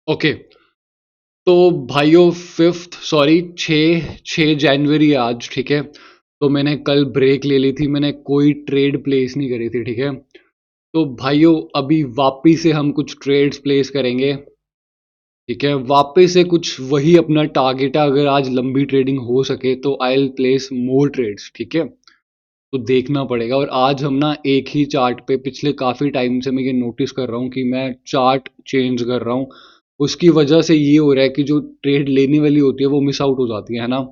Okay. तो भाइयों, 6 जनवरी आज, ठीक है। तो मैंने कल ब्रेक ले ली थी, मैंने कोई ट्रेड प्लेस नहीं करी थी, ठीक है। तो भाइयों, अभी वापिस से हम कुछ ट्रेड्स प्लेस करेंगे, ठीक है। वापस से कुछ वही अपना टारगेट है, अगर आज लंबी ट्रेडिंग हो सके तो I will place more trades, ठीक है। तो देखना पड़ेगा। और आज हम ना एक ही चार्ट पे, पिछले काफ़ी टाइम से मैं ये नोटिस कर रहा हूँ कि मैं चार्ट चेंज कर रहा हूँ। उसकी वजह से ये हो रहा है कि जो ट्रेड लेने वाली होती है वो मिस आउट हो जाती है ना।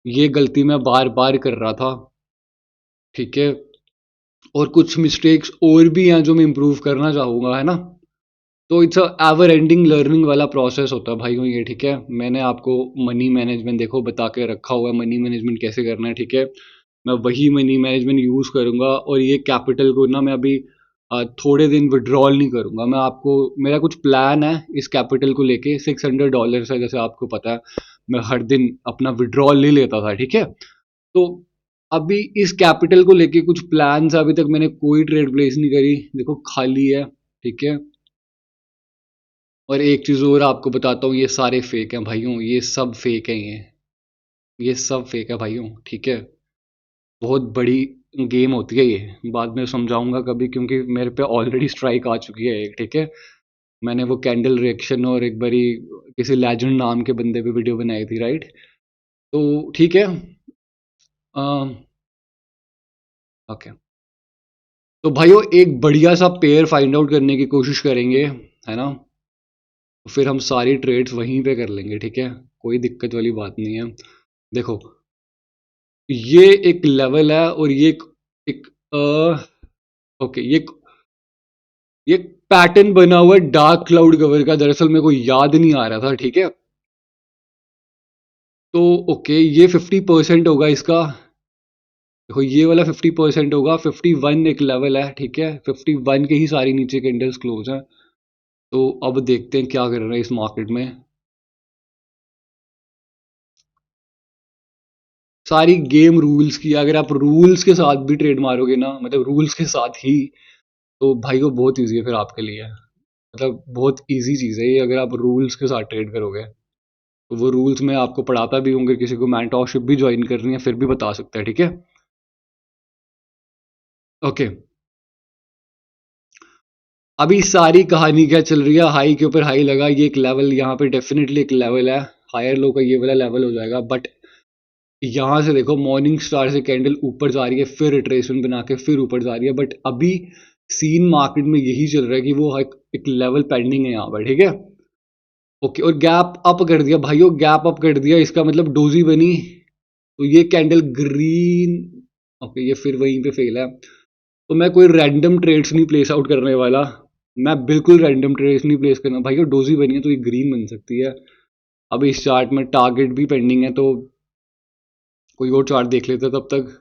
ये गलती मैं बार बार कर रहा था, ठीक है। और कुछ मिस्टेक्स और भी हैं जो मैं इम्प्रूव करना चाहूँगा, है ना। तो it's a ever ending learning वाला प्रोसेस होता है भाइयों ये, ठीक है। मैंने आपको मनी मैनेजमेंट देखो बता के रखा हुआ है, मनी मैनेजमेंट कैसे करना है, ठीक है। मैं वही मनी मैनेजमेंट यूज़ करूँगा। और ये कैपिटल को ना मैं अभी थोड़े दिन विड्रॉल नहीं करूँगा। मैं आपको, मेरा कुछ प्लान है इस कैपिटल को लेके। $600 है, जैसे आपको पता है। मैं हर दिन अपना विड्रॉल ले लेता था, ठीक है। तो अभी इस कैपिटल को लेके कुछ प्लान्स, अभी तक मैंने कोई ट्रेड प्लेस नहीं करी, देखो खाली है, ठीक है। और एक चीज़ और आपको बताता हूँ, ये सारे फेक हैं भाइयों, ये सब फेक हैं, ये सब फेक है भाइयों, ठीक है। बहुत बड़ी गेम होती है ये, बाद में समझाऊंगा कभी, क्योंकि मेरे पे ऑलरेडी स्ट्राइक आ चुकी है एक, ठीक है। मैंने वो कैंडल रिएक्शन और एक बारी किसी लेजेंड नाम के बंदे पे वीडियो बनाई थी, राइट। तो ठीक है। ओके। तो भाइयों, एक बढ़िया सा पेयर फाइंड आउट करने की कोशिश करेंगे, है ना। तो फिर हम सारी ट्रेड्स वहीं पे कर लेंगे, ठीक है। कोई दिक्कत वाली बात नहीं है। देखो, ये एक लेवल है और ये एक ओके, ये पैटर्न बना हुआ है डार्क क्लाउड कवर का, दरअसल मेरे को याद नहीं आ रहा था, ठीक है। तो ओके, ये 50% होगा इसका। देखो, ये वाला 50% होगा। 51 एक लेवल है, ठीक है। 51 के ही सारी नीचे कैंडल्स क्लोज हैं। तो अब देखते हैं क्या कर रहे हैं इस मार्केट में। सारी गेम रूल्स की, अगर आप रूल्स के साथ भी ट्रेड मारोगे ना, मतलब रूल्स के साथ ही, तो भाई वो बहुत ईजी है फिर आपके लिए। मतलब बहुत ईजी चीज़ है ये, अगर आप रूल्स के साथ ट्रेड करोगे। तो वो रूल्स मैं आपको पढ़ाता भी हूँ, अगर किसी को मेंटरशिप भी ज्वाइन करनी है फिर भी बता सकता है, ठीक है। ओके। अभी सारी कहानी क्या चल रही है, हाई के ऊपर हाई लगा, ये एक लेवल यहाँ पे डेफिनेटली एक लेवल है। हायर लो का ये वाला लेवल हो जाएगा, बट यहाँ से देखो मॉर्निंग स्टार से कैंडल ऊपर जा रही है, फिर रिट्रेसमेंट बना के फिर ऊपर जा रही है। बट अभी सीन मार्केट में यही चल रहा है कि वो एक लेवल पेंडिंग है यहाँ पर, ठीक है। ओके, और गैप अप कर दिया भाइयों, गैप अप कर दिया, इसका मतलब डोजी बनी। तो ये कैंडल ग्रीन, ओके, ये फिर वहीं पे फेल है। तो मैं कोई रैंडम ट्रेड्स नहीं प्लेस आउट करने वाला। मैं बिल्कुल रैंडम ट्रेड्स नहीं प्लेस करना भाई, डोजी बनी है तो ये ग्रीन बन सकती है। अब इस चार्ट में टारगेट भी पेंडिंग है, तो कोई और चार्ट देख लेते तब तक।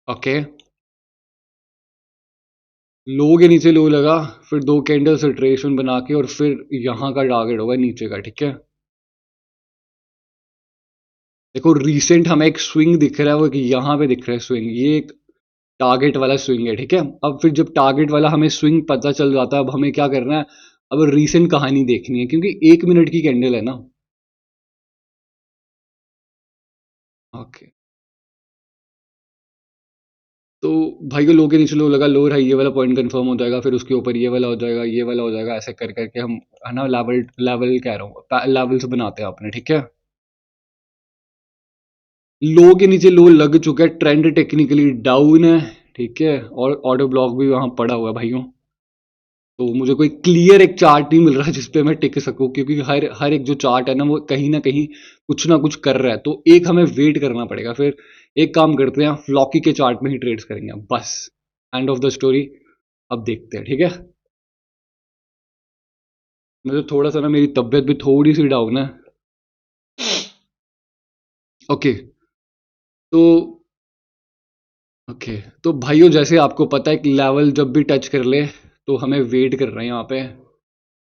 ओके, लो के नीचे लो लगा, फिर दो कैंडल्स रिट्रेसमेंट बना के, और फिर यहाँ का टारगेट होगा नीचे का, ठीक है। देखो, रीसेंट हमें एक स्विंग दिख रहा है, वो कि यहाँ पे दिख रहा है स्विंग, ये एक टारगेट वाला स्विंग है, ठीक है। अब फिर जब टारगेट वाला हमें स्विंग पता चल जाता है, अब हमें क्या करना है, अब रीसेंट कहानी देखनी है, क्योंकि 1 मिनट की कैंडल है ना। ओके। तो भाई को लो के नीचे लो लगा, लो रहा, ये वाला पॉइंट कंफर्म हो जाएगा, फिर उसके ऊपर ये वाला हो जाएगा, ये वाला हो जाएगा, ऐसे कर करके हम, है ना, लेवल लेवल कह रहा हूँ, लेवल्स बनाते हैं अपने, ठीक है। लो के नीचे लो लग चुका है, ट्रेंड टेक्निकली डाउन है, ठीक है। और ऑर्डर ब्लॉक भी वहां पड़ा हुआ है भाइयों। तो मुझे कोई क्लियर एक चार्ट नहीं मिल रहा जिसपे मैं टिक सकूं, क्योंकि हर हर एक जो चार्ट है ना कहीं कुछ ना कुछ कर रहा है, तो एक हमें वेट करना पड़ेगा फिर। एक काम करते हैं, फ्लॉकी के चार्ट में ही ट्रेड्स करेंगे बस। End of the story. अब देखते हैं, ठीक है। मुझे थोड़ा सा ना, मेरी तबीयत भी थोड़ी सी डाउन है। ओके। तो ओके, तो भाइयों, जैसे आपको पता है कि लेवल जब भी टच कर ले तो हमें वेट करना है यहाँ पे।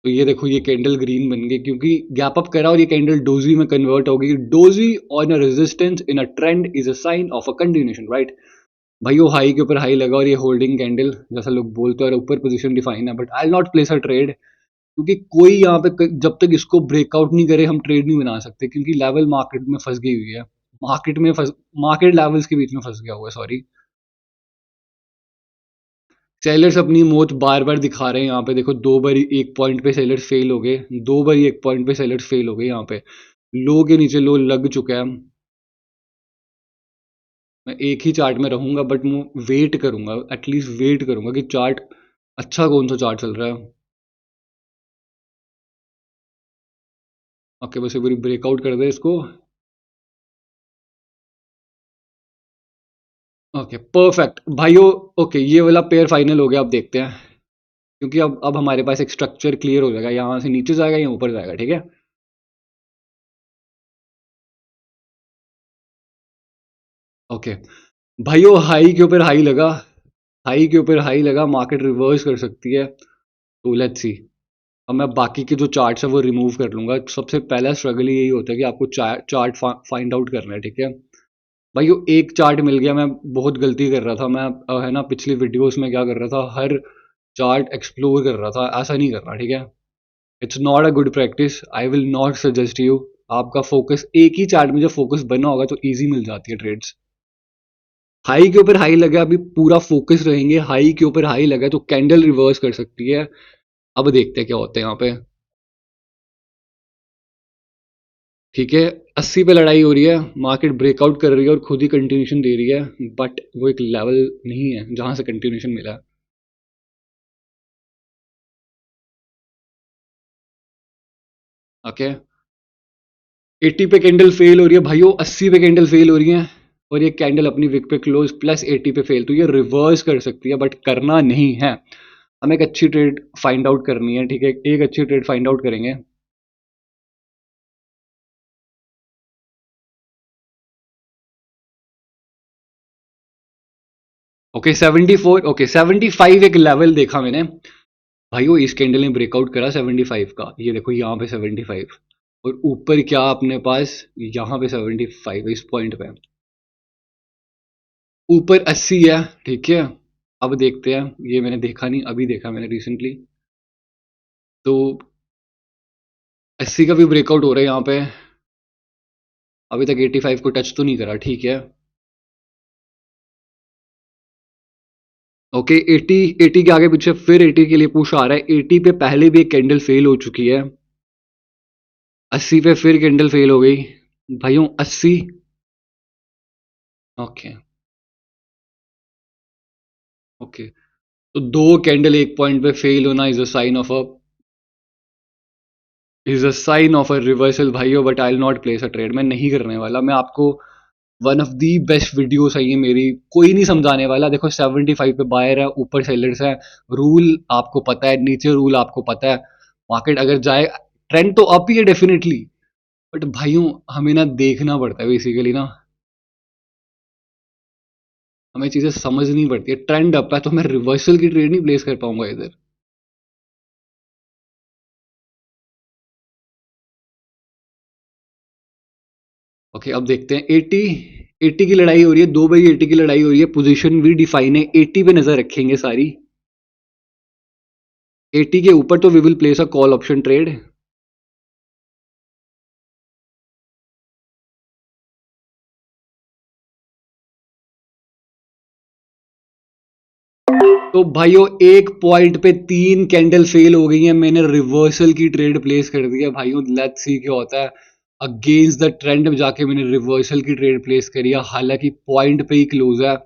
तो ये देखो ये कैंडल ग्रीन बन गई क्योंकि गैप अप करा और ये कैंडल डोजी में कन्वर्ट हो गई। Doji on a resistance in a trend is a sign of a continuation, right. भाई वो हाई के ऊपर हाई लगा और ये होल्डिंग कैंडल जैसा लोग बोलते हैं और ऊपर पोजीशन डिफाइन है, but I will not place a trade क्योंकि कोई यहाँ पे जब तक इसको ब्रेकआउट नहीं करे हम ट्रेड नहीं बना सकते क्योंकि लेवल मार्केट में फंस गई हुई है। मार्केट में फंस मार्केट लेवल्स के बीच में फंस गया हुआ है, सॉरी। सेलर्स अपनी मौत बार बार दिखा रहे हैं यहाँ पे, देखो दो बार एक पॉइंट पे सेलर्स फेल हो गए, दो बार एक पॉइंट पे सेलर्स फेल हो गए। यहाँ पे लो के नीचे लो लग चुका है। मैं एक ही चार्ट में रहूंगा बट मैं वेट करूंगा, एटलीस्ट वेट करूंगा कि चार्ट अच्छा कौन सा चार्ट चल रहा है। ओके, बस एक बारी ब्रेकआउट कर दे इसको। ओके परफेक्ट भाइयों। ओके ये वाला पेयर फाइनल हो गया, अब देखते हैं क्योंकि अब हमारे पास एक स्ट्रक्चर क्लियर हो जाएगा, यहाँ से नीचे जाएगा या ऊपर जाएगा, ठीक है। ओके भाइयों, हाई के ऊपर हाई लगा, हाई के ऊपर हाई लगा, मार्केट रिवर्स कर सकती है, तो लेट्स सी। अब मैं बाकी के जो चार्ट्स है वो रिमूव कर लूंगा। सबसे पहला स्ट्रगल यही होता है कि आपको चार्ट फाइंड आउट करना है, ठीक है। भाई वो एक चार्ट मिल गया, मैं बहुत गलती कर रहा था मैं, है ना, पिछली वीडियोस में क्या कर रहा था, हर चार्ट एक्सप्लोर कर रहा था, ऐसा नहीं करना, ठीक है। It's not a good practice, I will not suggest you. आपका फोकस एक ही चार्ट में जब फोकस बना होगा तो इजी मिल जाती है ट्रेड्स। हाई के ऊपर हाई लगा, अभी पूरा फोकस रहेंगे, हाई के ऊपर हाई लगा तो कैंडल रिवर्स कर सकती है। अब देखते हैं क्या होता है यहाँ पे, ठीक है। 80 पे लड़ाई हो रही है, मार्केट ब्रेकआउट कर रही है और खुद ही कंटिन्यूशन दे रही है, बट वो एक लेवल नहीं है जहां से कंटिन्यूशन मिला है। ओके 80 पे कैंडल फेल हो रही है भाइयों, 80 पे कैंडल फेल हो रही है और ये कैंडल अपनी विक पे क्लोज प्लस 80 पे फेल, तो ये रिवर्स कर सकती है बट करना नहीं है। हमें एक अच्छी ट्रेड फाइंड आउट करनी है, ठीक है, एक अच्छी ट्रेड फाइंड आउट करेंगे। ओके 74, ओके 75 एक लेवल देखा मैंने भाइयों, इस कैंडल ने ब्रेकआउट करा 75 का, ये देखो यहाँ पे 75 और ऊपर क्या अपने पास, यहाँ पे 75 इस पॉइंट पे, ऊपर 80 है, ठीक है। अब देखते हैं, ये मैंने देखा नहीं, अभी देखा मैंने रिसेंटली, तो 80 का भी ब्रेकआउट हो रहा है यहाँ पे, अभी तक 85 को टच तो नहीं करा, ठीक है। ओके 80, 80 के आगे पीछे फिर 80 के लिए पुश आ रहा है, 80 पे पहले भी एक कैंडल फेल हो चुकी है, 80 पे फिर कैंडल फेल हो गई भाइयों, 80। ओके ओके, तो दो कैंडल एक पॉइंट पे फेल होना is a sign of a reversal भाइयों, but I will not place a trade, मैं नहीं करने वाला। मैं आपको one of the best videos है ये मेरी, कोई नहीं समझाने वाला। देखो 75 पे बायर है, ऊपर सेलर्स है, रूल आपको पता है, नीचे रूल आपको पता है। मार्केट अगर जाए, ट्रेंड तो अप ही है डेफिनेटली, बट भाइयों हमें ना देखना पड़ता है बेसिकली ना, हमें चीजें समझनी पड़ती है। ट्रेंड अप है तो मैं रिवर्सल की ट्रेड नहीं प्लेस कर पाऊंगा इधर। ओके अब देखते हैं 80, 80 की लड़ाई हो रही है, 2 बाई 80 की लड़ाई हो रही है, पोजीशन भी डिफाइन है, 80 पे नजर रखेंगे सारी। 80 के ऊपर तो we will place a call option trade. तो भाइयों एक पॉइंट पे तीन कैंडल फेल हो गई हैं, मैंने रिवर्सल की ट्रेड प्लेस कर दी है भाइयों, लेट्स सी क्या होता है। अगेंस्ट द ट्रेंड में जाके मैंने रिवर्सल की ट्रेड प्लेस करी है, हालांकि पॉइंट पे ही क्लोज है,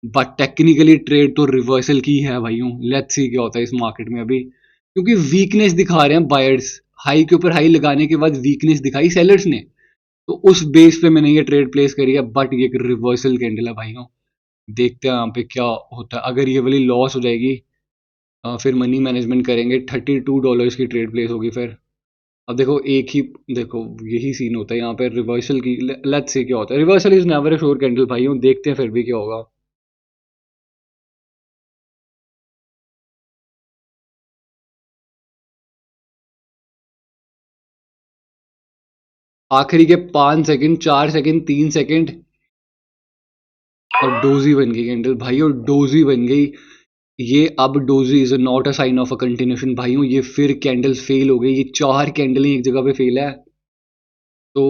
बट टेक्निकली ट्रेड तो रिवर्सल की है भाइयों। लेट्स सी क्या होता है इस मार्केट में अभी, क्योंकि वीकनेस दिखा रहे हैं बायर्स, हाई के ऊपर हाई लगाने के बाद वीकनेस दिखाई सेलर्स ने, तो उस बेस पे मैंने ये ट्रेड प्लेस करी है, बट ये एक रिवर्सल कैंडल है भाइयों। देखते हैं यहाँ पे क्या होता है, अगर ये वाली लॉस हो जाएगी फिर मनी मैनेजमेंट करेंगे, $32 की ट्रेड प्लेस होगी फिर। अब देखो एक ही, देखो यही सीन होता है यहाँ पे रिवर्सल की, लेट्स से क्या होता है, reversal is never a sure candle भाइयों, देखते हैं फिर भी क्या होगा। आखिरी के 5 सेकंड, 4 सेकंड, 3 सेकंड और डोजी बन गई कैंडल भाइयों, डोजी बन गई। ये अब doji is not a sign of a continuation भाइयों, ये फिर कैंडल्स फेल हो गई, ये 4 कैंडल एक जगह पे फेल है। तो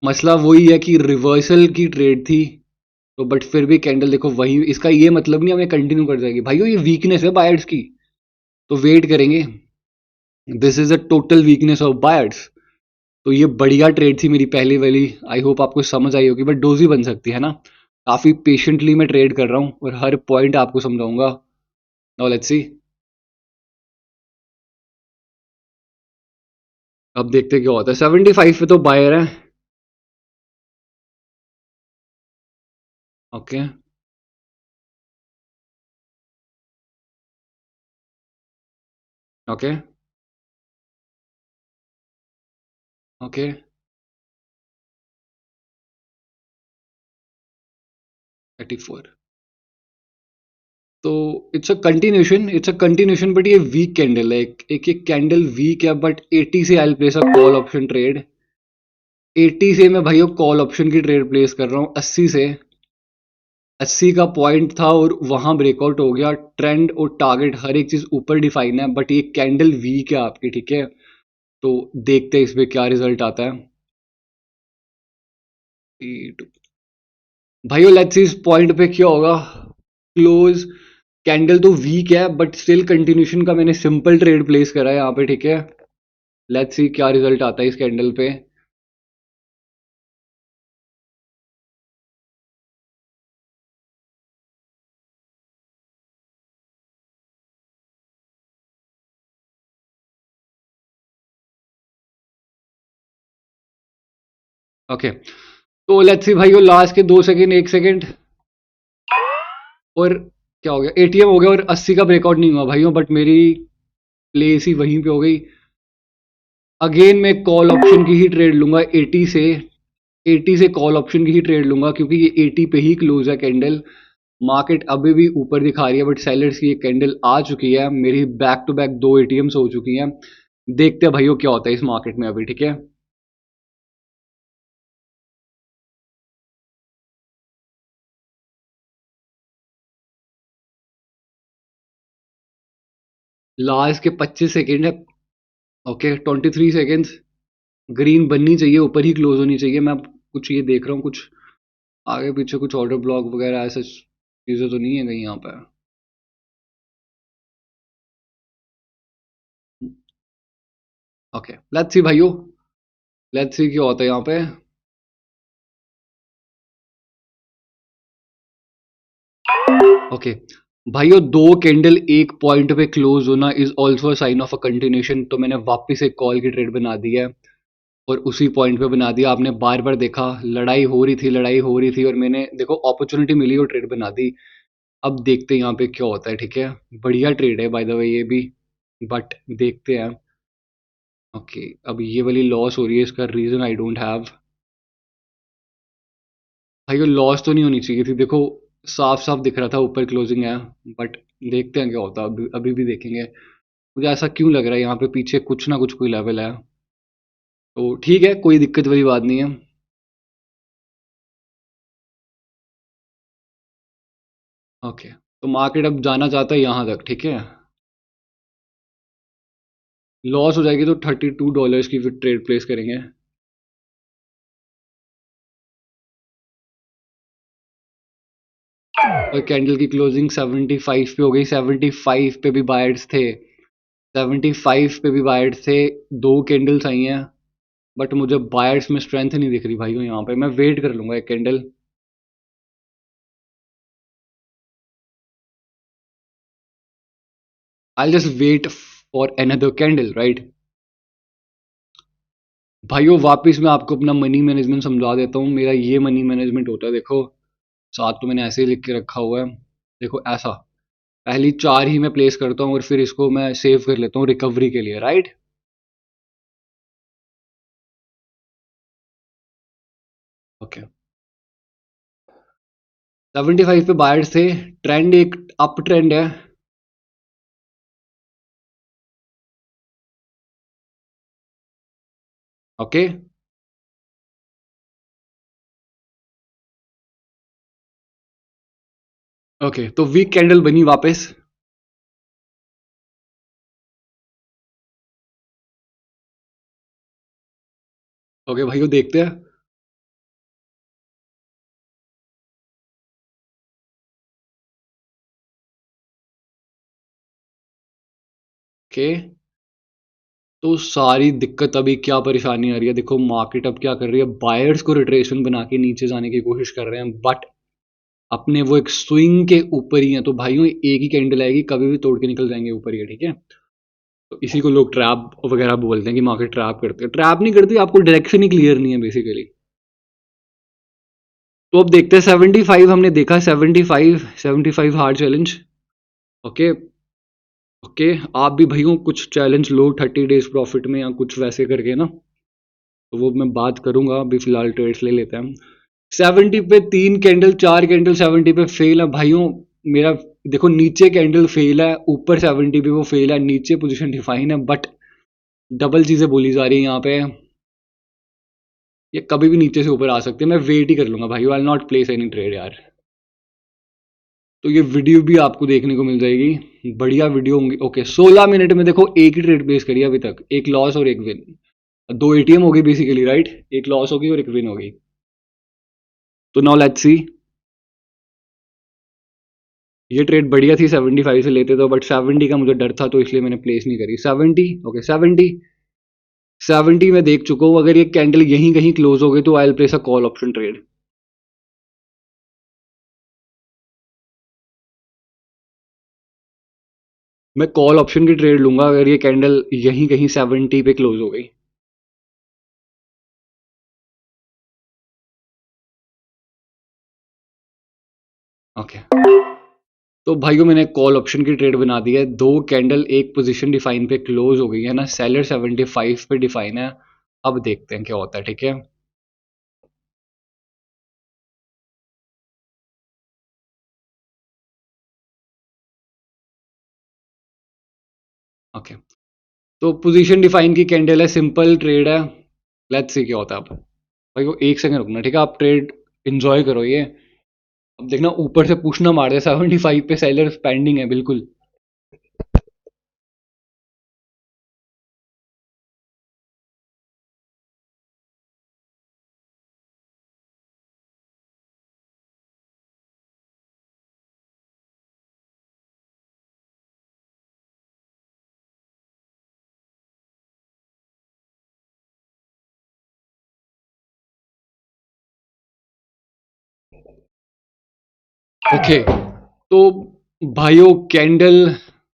मसला वही है कि रिवर्सल की ट्रेड थी, तो बट फिर भी कैंडल देखो वही, इसका ये मतलब नहीं हमें कंटिन्यू कर जाएगी भाइयों, ये वीकनेस है बायर्स की, तो वेट करेंगे। This is a total weakness of buyers. तो ये बढ़िया ट्रेड थी मेरी पहली वाली, आई होप आपको समझ आई होगी, बट डोजी बन सकती है ना। काफी पेशेंटली मैं ट्रेड कर रहा हूँ और हर पॉइंट आपको समझाऊंगा। नाउ लेट्स सी, अब देखते हैं क्या होता है। 75 पे तो बायर है। Okay okay okay. 34, तो इट्स अ कंटिन्यूशन बट ये वीक कैंडल है, एक कैंडल वीक है, बट 80 से I place a call option trade. 80 से मैं भाइयों कॉल ऑप्शन की ट्रेड प्लेस कर रहा हूँ, 80 से। 80 का पॉइंट था और वहां ब्रेकआउट हो गया, ट्रेंड और टारगेट हर एक चीज ऊपर डिफाइन है, बट ये कैंडल वीक है आपकी, ठीक है। तो देखते हैं इस पे क्या रिजल्ट आता है। भाइयों लेट्स सी इस पॉइंट पे क्या होगा। क्लोज, कैंडल तो वीक है बट स्टिल कंटिन्यूशन का मैंने सिंपल ट्रेड प्लेस करा है यहाँ पे, ठीक है। लेट्स सी क्या रिजल्ट आता है इस कैंडल पे। ओके, तो लेट्स सी भाइयों लास्ट के 2 सेकेंड, 1 सेकेंड, और क्या हो गया, एटीएम हो गया और 80 का ब्रेकआउट नहीं हुआ भाइयों, बट मेरी प्लेस ही वहीं पे हो गई। अगेन मैं कॉल ऑप्शन की ही ट्रेड लूंगा 80 से। 80 से कॉल ऑप्शन की ही ट्रेड लूंगा क्योंकि ये 80 पे ही क्लोज है कैंडल। मार्केट अभी भी ऊपर दिखा रही है बट सेलर्स की एक कैंडल आ चुकी है, मेरी बैक टू बैक 2 एटीएम्स हो चुकी हैं। देखते हैं भाइयों क्या होता है इस मार्केट में अभी, ठीक है। लास्ट के 25 सेकेंड है। Okay 23 seconds. ग्रीन बननी चाहिए, ऊपर ही क्लोज होनी चाहिए। मैं कुछ ये देख रहा हूँ, कुछ आगे पीछे कुछ ऑर्डर ब्लॉक वगैरह ऐसा चीज़ें तो नहीं है कहीं यहाँ पे। ओके लेट्स सी भाइयों, लेट्स सी क्या होता है यहाँ पे। ओके भाइयों, 2 कैंडल एक पॉइंट पे क्लोज होना is also sign of a continuation, तो मैंने वापस एक कॉल की ट्रेड बना दी है और उसी पॉइंट पे बना दिया। आपने बार बार देखा लड़ाई हो रही थी, लड़ाई हो रही थी और मैंने देखो अपॉर्चुनिटी मिली और ट्रेड बना दी। अब देखते हैं यहाँ पे क्या होता है, ठीक है। बढ़िया ट्रेड है बाय द वे ये भी, बट देखते हैं। ओके अब ये वाली लॉस हो रही है, इसका रीजन आई डोंट हैव। भाई लॉस तो नहीं होनी चाहिए थी, देखो साफ साफ दिख रहा था ऊपर क्लोजिंग है, बट देखते हैं क्या होता है, अभी भी देखेंगे। मुझे ऐसा क्यों लग रहा है यहाँ पे पीछे कुछ ना कुछ कोई लेवल है, तो ठीक है कोई दिक्कत वाली बात नहीं है। ओके, तो मार्केट अब जाना चाहता है यहाँ तक, ठीक है। लॉस हो जाएगी तो $32 की फिर ट्रेड प्लेस करेंगे। और कैंडल की क्लोजिंग 75 पे हो गई, 75 पे भी बायर्स थे, 75 पे भी बायर्स थे। 2 कैंडल्स आई हैं बट मुझे बायर्स में स्ट्रेंथ नहीं दिख रही भाइयों, यहाँ पे मैं वेट कर लूंगा एक candle. I just wait for another candle, right. भाइयों वापस मैं आपको अपना मनी मैनेजमेंट समझा देता हूँ, मेरा ये मनी मैनेजमेंट होता है, देखो साथ तो मैंने ऐसे ही लिख के रखा हुआ है। देखो ऐसा, पहली 4 ही मैं प्लेस करता हूँ और फिर इसको मैं सेव कर लेता हूँ रिकवरी के लिए, राइट। ओके 75 पे बायर्स थे, ट्रेंड एक अप ट्रेंड है। ओके ओके, तो वीक कैंडल बनी वापस। ओके भाइयों, देखते हैं। ओके, तो सारी दिक्कत अभी क्या परेशानी आ रही है, देखो मार्केट अब क्या कर रही है, बायर्स को रिट्रेसमेंट बना के नीचे जाने की कोशिश कर रहे हैं, बट अपने वो एक स्विंग के ऊपर ही है, तो भाइयों एक ही कैंडल आएगी, कभी भी तोड़ के निकल जाएंगे ऊपर ही है, ठीक है। तो इसी को लोग ट्रैप वगैरह बोलते हैं कि मार्केट ट्रैप करते हैं, ट्रैप नहीं करती, आपको डायरेक्शन ही क्लियर नहीं है बेसिकली। तो अब देखते हैं 75 हमने देखा, 75 हार्ड चैलेंज। ओके। ओके, आप भी भैया कुछ चैलेंज लो 30 डेज प्रॉफिट में या कुछ वैसे करके ना, तो वो मैं बात करूंगा, अभी फिलहाल ट्रेड्स ले लेते हैं हम। 70 पे 3 कैंडल 4 कैंडल 70 पे फेल है भाइयों। मेरा देखो, नीचे कैंडल फेल है, ऊपर 70 पे वो फेल है, नीचे पोजीशन डिफाइन है, बट डबल चीजें बोली जा रही है यहाँ पे। ये कभी भी नीचे से ऊपर आ सकते हैं, मैं वेट ही कर लूंगा भाई, आई नॉट प्लेस एनी ट्रेड यार। तो ये वीडियो भी आपको देखने को मिल जाएगी, बढ़िया वीडियो होंगी। ओके, 16 मिनट में देखो एक ही ट्रेड प्लेस करी है अभी तक, एक लॉस और एक विन। दो एटीएम होगी बेसिकली, राइट, एक लॉस होगी और एक विन होगी। तो नाउ लेट्स सी। ये ट्रेड बढ़िया थी, 75 से लेते तो, बट 70 का मुझे डर था, तो इसलिए मैंने प्लेस नहीं करी 70। ओके, 70 में देख चुका हूँ, अगर ये कैंडल यहीं कहीं क्लोज हो गई तो I will place a call option trade. मैं कॉल ऑप्शन की ट्रेड लूंगा अगर ये कैंडल यहीं कहीं 70 पे क्लोज हो गई। ओके, तो भाइयों मैंने कॉल ऑप्शन की ट्रेड बना दी है, दो कैंडल एक पोजीशन डिफाइन पे क्लोज हो गई है ना, सेलर 75 पे डिफाइन है। अब देखते हैं क्या होता है, ठीक है। ओके, तो पोजीशन डिफाइन की कैंडल है, सिंपल ट्रेड है। लेट्स सी क्या होता है अब। भाई वो एक सेकंड रुकना, ठीक है, आप ट्रेड इंजॉय करो ये। अब देखना ऊपर से पूछना मार दे, 75 पे सेलर पेंडिंग है बिल्कुल। ओके, तो भाइयों कैंडल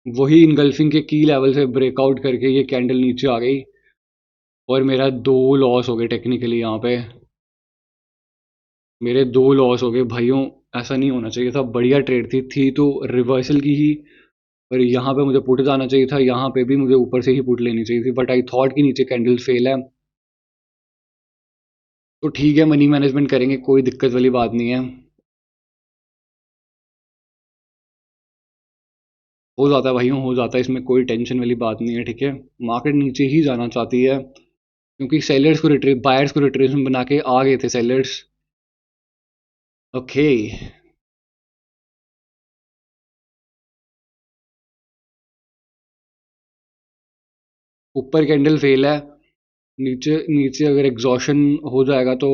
वही इनगल्फिंग के की लेवल से ब्रेकआउट करके ये कैंडल नीचे आ गई, और मेरा दो लॉस हो गए टेक्निकली यहाँ पे। मेरे दो लॉस हो गए भाइयों, ऐसा नहीं होना चाहिए था, बढ़िया ट्रेड थी तो रिवर्सल की ही। पर यहाँ पे मुझे पुट जाना चाहिए था, यहाँ पे भी मुझे ऊपर से ही पुट लेनी चाहिए थी, बट आई थॉट कि नीचे कैंडल फेल है। तो ठीक है, मनी मैनेजमेंट करेंगे, कोई दिक्कत वाली बात नहीं है। हो जाता है भाइयों, हो जाता है, इसमें कोई टेंशन वाली बात नहीं है, ठीक है। मार्केट नीचे ही जाना चाहती है, क्योंकि सेलर्स को रिट्रे बायर्स को रिट्रेसमेंट बना के आ गए थे सेलर्स। ओके, ऊपर कैंडल फेल है, नीचे नीचे अगर एग्जॉशन हो जाएगा तो।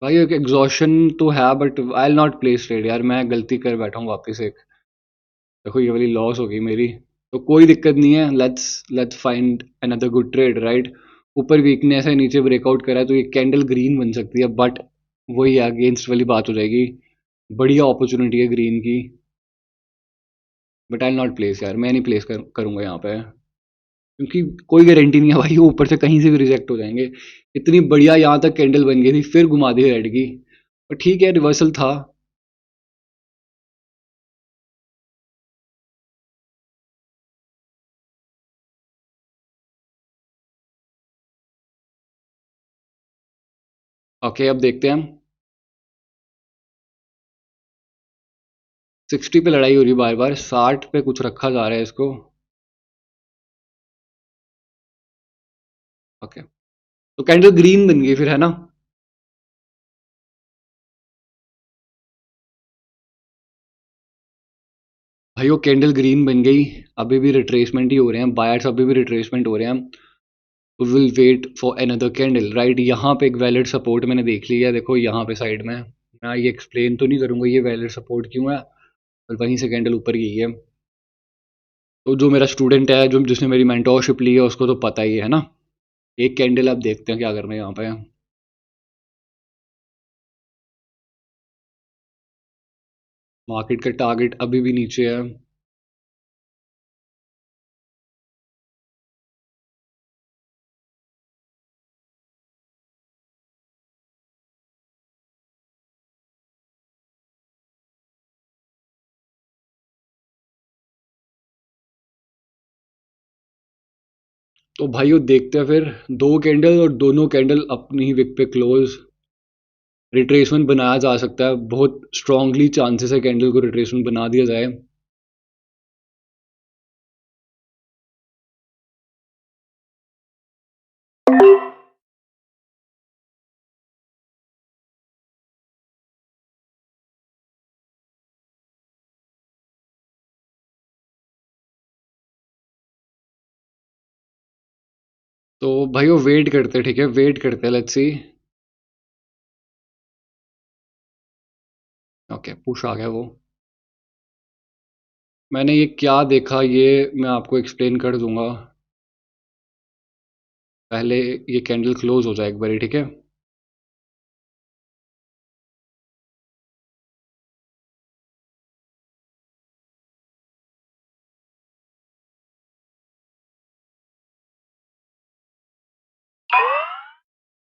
भाई एक एग्जॉशन तो है, but I will not place trade यार, मैं गलती कर बैठा हूँ वापस एक। देखो ये वाली लॉस हो गई मेरी, तो कोई दिक्कत नहीं है, let's let's find another good trade, right. ऊपर वीकनेस है, नीचे ब्रेकआउट करा है, तो ये कैंडल ग्रीन बन सकती है, बट वही अगेंस्ट वाली बात हो जाएगी। बढ़िया अपॉर्चुनिटी है ग्रीन की, बट आई नॉट प्लेस यार, मैं नहीं प्लेस करूंगा यहाँ पे, क्योंकि कोई गारंटी नहीं है भाई, वो ऊपर से कहीं से भी रिजेक्ट हो जाएंगे। इतनी बढ़िया यहाँ तक कैंडल बन गई थी, फिर घुमा दी रेड की। पर ठीक है, रिवर्सल था। ओके, अब देखते हैं हम। 60 पे लड़ाई हो रही बार बार, 60 पे कुछ रखा जा रहा है इसको। ओके, तो कैंडल ग्रीन बन गई फिर, है ना? भाई वो कैंडल ग्रीन बन गई। अभी भी रिट्रेसमेंट ही हो रहे हैं, बायर्स अभी भी रिट्रेसमेंट हो रहे हैं। तो will wait for another candle, right? यहाँ पे एक वैलिड सपोर्ट मैंने देख लिया है, देखो यहाँ पे साइड में। मैं ये एक्सप्लेन तो नहीं करूंगा ये वैलिड सपोर्ट क्यों है, और वहीं से कैंडल ऊपर गई है। तो जो मेरा स्टूडेंट है, जो जिसने मेरी मेंटोरशिप ली है, उसको तो पता ही है ना। एक कैंडल आप देखते हैं क्या करना है यहाँ पे। मार्केट का टारगेट अभी भी नीचे है। तो भाइयों देखते हैं फिर, दो कैंडल और दोनों कैंडल अपनी ही विक पे क्लोज। रिट्रेसमेंट बनाया जा सकता है, बहुत स्ट्रांगली चांसेस है कैंडल को रिट्रेसमेंट बना दिया जाए। तो भाइयों वेट करते हैं, ठीक है, वेट करते हैं, लेट्स सी। ओके, पुश आ गया वो। मैंने ये क्या देखा, ये मैं आपको एक्सप्लेन कर दूंगा। पहले ये कैंडल क्लोज हो जाए एक बारी, ठीक है।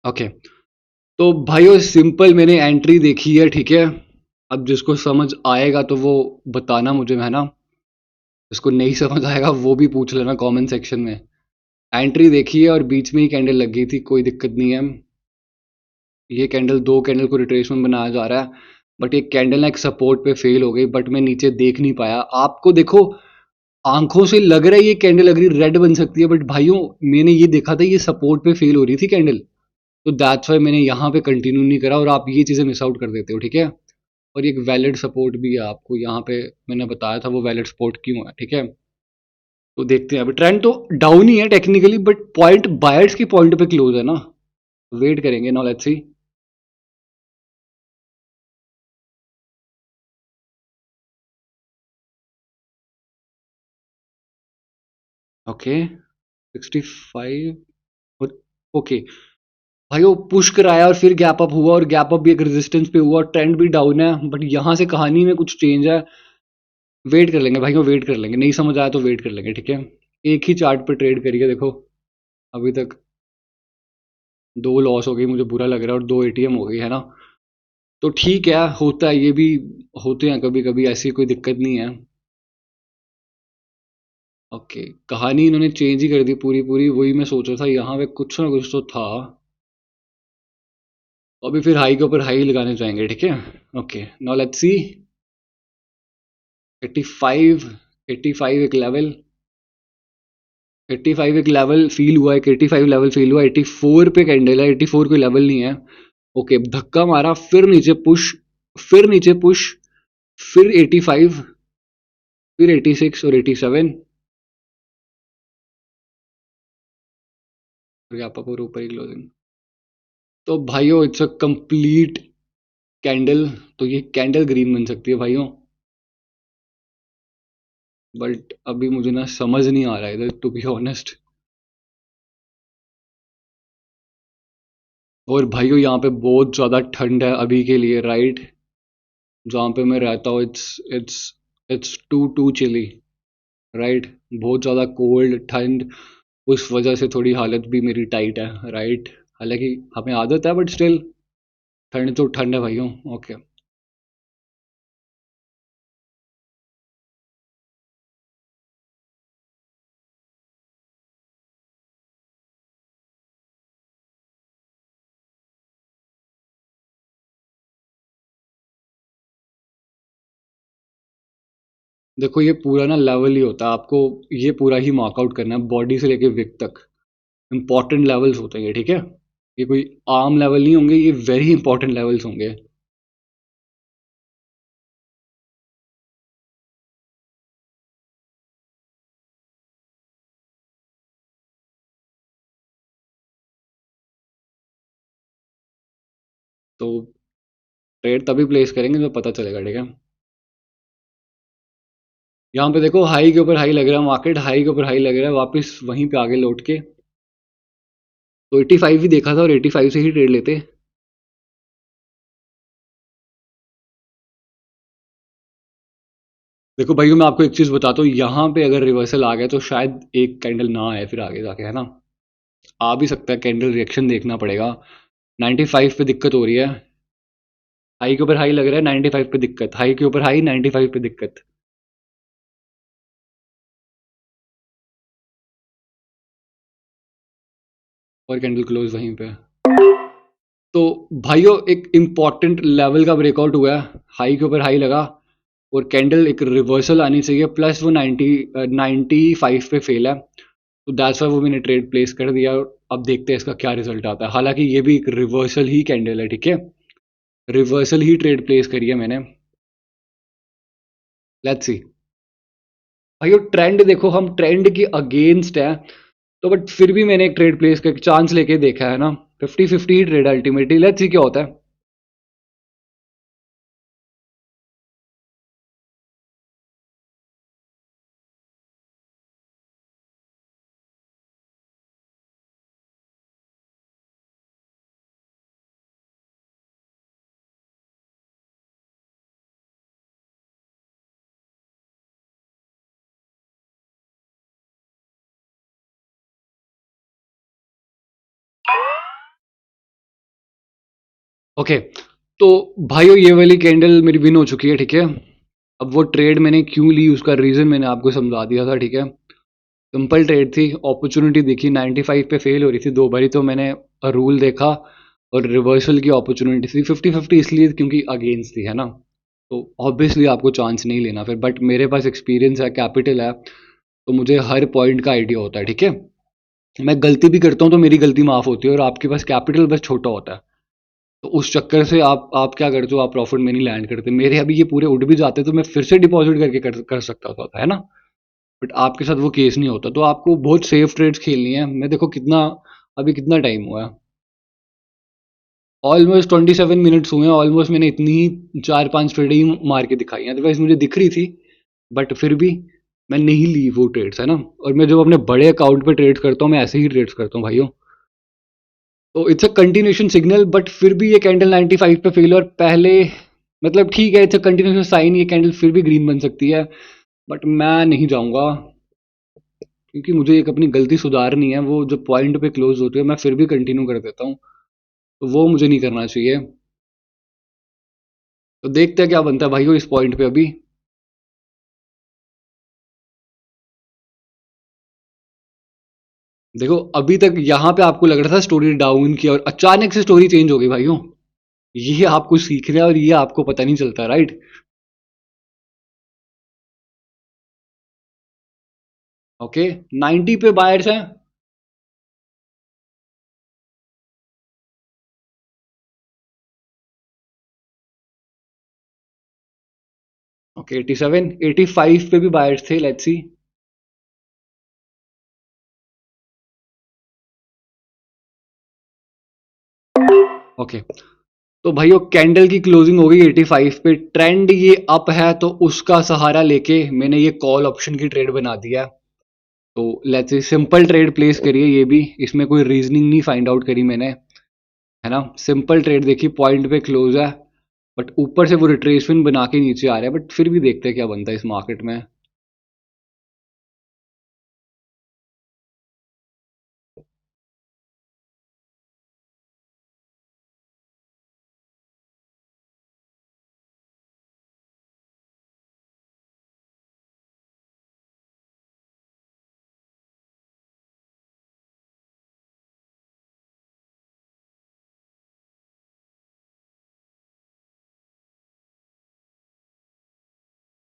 ओके, तो भाइयों सिंपल मैंने एंट्री देखी है, ठीक है। अब जिसको समझ आएगा तो वो बताना मुझे, है ना। जिसको नहीं समझ आएगा वो भी पूछ लेना कमेंट सेक्शन में। एंट्री देखी है और बीच में ही कैंडल लग गई थी, कोई दिक्कत नहीं है। ये कैंडल, दो कैंडल को रिट्रेसमेंट बनाया जा रहा है, बट एक कैंडल ना एक सपोर्ट पे फेल हो गई, बट मैं नीचे देख नहीं पाया। आपको देखो आंखों से लग रहा है ये कैंडल अगर रेड बन सकती है, बट भाइयों मैंने ये देखा था ये सपोर्ट पे फेल हो रही थी कैंडल। तो दैट्स वाई मैंने यहाँ पे कंटिन्यू नहीं करा, और आप ये चीज़ें मिस आउट कर देते हो, ठीक है। और ये एक वैलिड सपोर्ट भी है, आपको यहाँ पे मैंने बताया था वो वैलिड सपोर्ट क्यों है, ठीक है। तो देखते हैं, अभी ट्रेंड तो डाउन ही है टेक्निकली, बट पॉइंट बायर्स की पॉइंट पे क्लोज है ना। वेट करेंगे ना, लेट्स सी। ओके, 65। ओके भाई वो पुश कराया और फिर गैप अप हुआ, और गैप अप भी एक रेजिस्टेंस पे हुआ, ट्रेंड भी डाउन है, बट यहाँ से कहानी में कुछ चेंज है। वेट कर लेंगे भाई, वो वेट कर लेंगे, नहीं समझ आया तो वेट कर लेंगे, ठीक है। एक ही चार्ट पे ट्रेड करिए, देखो अभी तक दो लॉस हो गई, मुझे बुरा लग रहा है, और दो एटीएम हो गई, है ना। तो ठीक है, होता है ये भी, होते हैं कभी कभी, ऐसी कोई दिक्कत नहीं है। ओके, कहानी इन्होंने चेंज ही कर दी पूरी पूरी, वही मैं सोच रहा था, यहाँ पे कुछ ना कुछ तो था। अभी फिर हाई के ऊपर हाई लगाने जाएंगे, ठीक है। Okay, now let's see. 85, 85 एक लेवल, 85 एक लेवल फील हुआ है, 85 लेवल फील हुआ, 84 पे कैंडल है, 84 कोई लेवल नहीं है। ओके, धक्का मारा, फिर नीचे पुश, फिर नीचे पुश, फिर 85, फिर 86 और 87। गैप अप और ऊपर ही क्लोजिंग। तो भाइयों इट्स अ कंप्लीट कैंडल, तो ये कैंडल ग्रीन बन सकती है भाइयों, बट अभी मुझे ना समझ नहीं आ रहा है इधर, टू बी ऑनेस्ट। और भाइयों यहाँ पे बहुत ज़्यादा ठंड है अभी के लिए, राइट? जहाँ पे मैं रहता हूँ, it's it's too chilly, right? बहुत ज़्यादा कोल्ड ठंड, उस वजह से थोड़ी हालत भी मेरी टाइट है, राइट? हालांकि हमें आदत है, बट स्टिल ठंड तो ठंड है भाइयों। ओके, देखो ये पूरा ना लेवल ही होता है, आपको ये पूरा ही मार्कआउट करना है, बॉडी से लेके विक तक इंपॉर्टेंट लेवल्स होते हैं ये, ठीक है। ये कोई आम लेवल नहीं होंगे, ये वेरी इंपॉर्टेंट लेवल्स होंगे। तो ट्रेड तभी प्लेस करेंगे जब पता चलेगा, ठीक है। यहाँ पे देखो हाई के ऊपर हाई लग रहा है, मार्केट हाई के ऊपर हाई लग रहा है, वापस वहीं पे आगे लौट के। तो 85 ही देखा था और 85 से ही ट्रेड लेते। देखो भाइयों, मैं आपको एक चीज बताता हूँ, यहाँ पे अगर रिवर्सल आ गया तो शायद एक कैंडल ना आए फिर आगे जाके, है ना। आ भी सकता है, कैंडल रिएक्शन देखना पड़ेगा। 95 पे दिक्कत हो रही है। हाई के ऊपर हाई लग रहा है, 95 पे दिक्कत, हाई के ऊपर हाई, 95 पे दिक्कत। और कैंडल क्लोज वहीं पे। तो भाइयों एक इंपॉर्टेंट लेवल का ब्रेकआउट हुआ है, हाई के ऊपर हाई लगा और कैंडल एक रिवर्सल आनी चाहिए, प्लस वो 95 पे फेल है। तो दैट्स वाई वो मैंने ट्रेड प्लेस कर दिया और अब देखते हैं इसका क्या रिजल्ट आता है। हालांकि ये भी एक रिवर्सल ही कैंडल है, ठीक है। रिवर्सल ही ट्रेड प्लेस करी है मैंने। Let's see. भाई ट्रेंड देखो, हम ट्रेंड के अगेंस्ट है, तो बट फिर भी मैंने एक ट्रेड प्लेस का चांस लेके देखा है ना। 50-50 ही ट्रेड अल्टीमेटली, लेट्स सी क्या होता है। ओके, तो भाइयों ये वाली कैंडल मेरी विन हो चुकी है, ठीक है। अब वो ट्रेड मैंने क्यों ली उसका रीजन मैंने आपको समझा दिया था, ठीक है। सिंपल ट्रेड थी, अपॉर्चुनिटी देखी, 95 पे फेल हो रही थी दो बारी, तो मैंने रूल देखा और रिवर्सल की अपॉर्चुनिटी थी। 50-50 इसलिए क्योंकि अगेंस्ट थी, है ना। तो ऑब्वियसली आपको चांस नहीं लेना फिर, बट मेरे पास एक्सपीरियंस है, कैपिटल है, तो मुझे हर पॉइंट का आइडिया होता है, ठीक है। मैं गलती भी करता हूँ तो मेरी गलती माफ होती है और आपके पास कैपिटल बस छोटा होता है। तो उस चक्कर से आप क्या करते हो, आप प्रॉफिट में नहीं लैंड करते। मेरे अभी ये पूरे उड़ भी जाते तो मैं फिर से डिपॉजिट करके कर सकता था, है ना। बट आपके साथ वो केस नहीं होता, तो आपको बहुत सेफ ट्रेड्स खेलनी है। मैं देखो कितना, अभी कितना टाइम हुआ है, ऑलमोस्ट 27 मिनट्स हुए हैं। ऑलमोस्ट मैंने इतनी ही 4-5 ट्रेड ही मार के दिखाई हैं, अदरवाइज मुझे दिख रही थी, बट फिर भी मैं नहीं ली वो ट्रेड्स, है ना। और मैं जब अपने बड़े अकाउंट पे ट्रेड्स करता हूँ, मैं ऐसे ही ट्रेड्स करता हूँ भाइयों। तो it's a continuation signal, but फिर भी ये कैंडल 95 पे फेल, और पहले मतलब ठीक है, इट्स अ कंटिन्यूशन साइन, ये कैंडल फिर भी ग्रीन बन सकती है। बट मैं नहीं जाऊंगा, क्योंकि मुझे एक अपनी गलती सुधारनी है। वो जो पॉइंट पे क्लोज होती है मैं फिर भी कंटिन्यू कर देता हूँ, तो वो मुझे नहीं करना चाहिए। तो देखते हैं क्या बनता है भाइयों इस पॉइंट पे अभी। देखो अभी तक यहाँ पे आपको लग रहा था स्टोरी डाउन की, और अचानक से स्टोरी चेंज हो गई भाइयों। ये आपको सीखना है और ये आपको पता नहीं चलता, राइट। ओके, 90 पे बायर्स हैं। ओके, 87, 85 पे भी बायर्स थे, लेट्स सी। ओके, तो भाइयों कैंडल की क्लोजिंग हो गई 85 पे, ट्रेंड ये अप है, तो उसका सहारा लेके मैंने ये कॉल ऑप्शन की ट्रेड बना दिया। तो let's say simple trade place करिए, ये भी इसमें कोई रीजनिंग नहीं फाइंड आउट करी मैंने, है ना। सिंपल ट्रेड देखी, पॉइंट पे क्लोज है, बट ऊपर से वो रिट्रेसमेंट बना के नीचे आ रहा है, बट फिर भी देखते हैं क्या बनता है इस मार्केट में।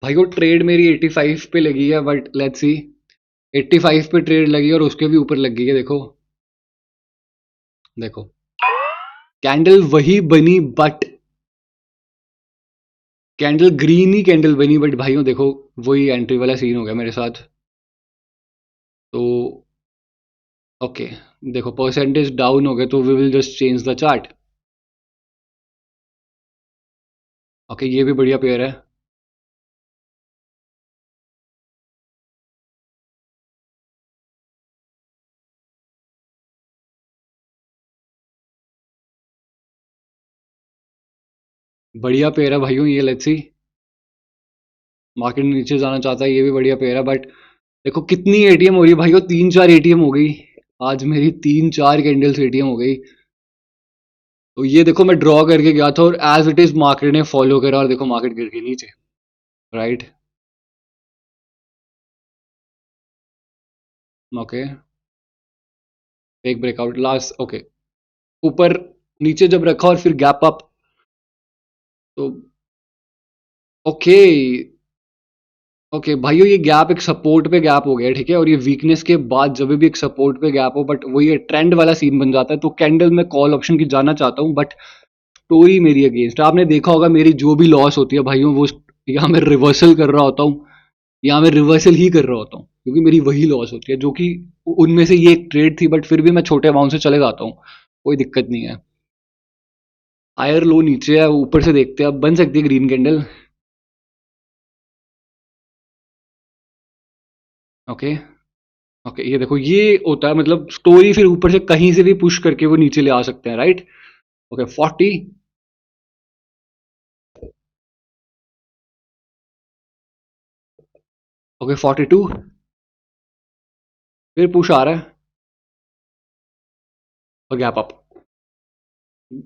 भाई वो ट्रेड मेरी 85 पे लगी है, बट लेट्स सी। 85 पे ट्रेड लगी और उसके भी ऊपर लग गई है, देखो देखो। कैंडल वही बनी but candle green he candle बनी बट भाइयों देखो वही एंट्री वाला सीन हो गया मेरे साथ। तो ओके, देखो परसेंटेज डाउन हो गए तो we will just change the chart. Okay, ये भी बढ़िया पेयर है। बढ़िया पेयर है भाइयों ये, लेट्स सी। मार्केट नीचे जाना चाहता है, ये भी बढ़िया पेयर है बट देखो कितनी एटीएम हो रही है भाइयों, 3-4 एटीएम हो गई। आज मेरी 3-4 कैंडल्स एटीएम हो गई। तो ये देखो मैं ड्रॉ करके गया था और एज इट इज मार्केट ने फॉलो करा और देखो मार्केट गिर गई नीचे। राइट। ओके, एक ब्रेकआउट लास्ट। ओके, ऊपर नीचे जब रखा और फिर गैप अप। तो ओके, ओके भाइयों ये गैप एक सपोर्ट पे गैप हो गया, ठीक है, और ये वीकनेस के बाद जब भी एक सपोर्ट पे गैप हो बट वो ये ट्रेंड वाला सीन बन जाता है। तो कैंडल में कॉल ऑप्शन की जाना चाहता हूँ बट स्टोरी मेरी अगेंस्ट। आपने देखा होगा मेरी जो भी लॉस होती है भाइयों वो यहाँ मैं रिवर्सल कर रहा होता हूँ, यहाँ मैं रिवर्सल ही कर रहा होता हूँ क्योंकि मेरी वही लॉस होती है जो कि उनमें से ये एक ट्रेड थी बट फिर भी मैं छोटे अमाउंट से चले जाता हूँ, कोई दिक्कत नहीं है। हायर लो नीचे है, ऊपर से देखते हैं अब बन सकती है ग्रीन कैंडल। ओके, ओके ये देखो ये होता है मतलब स्टोरी फिर ऊपर से कहीं से भी पुश करके वो नीचे ले आ सकते हैं, राइट। ओके 40। ओके 42। फिर पुश आ रहा है और गैप अप।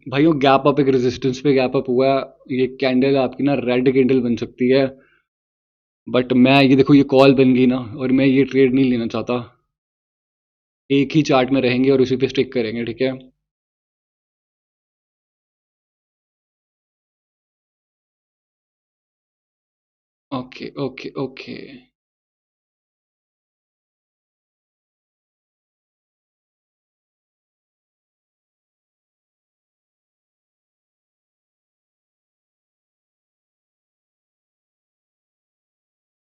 भाइयों गैप अप एक रेजिस्टेंस पे गैप अप हुआ है, ये कैंडल आपकी ना रेड कैंडल बन सकती है बट मैं ये देखो ये कॉल बन गई ना और मैं ये ट्रेड नहीं लेना चाहता। एक ही चार्ट में रहेंगे और उसी पे स्टिक करेंगे, ठीक है। Okay okay okay.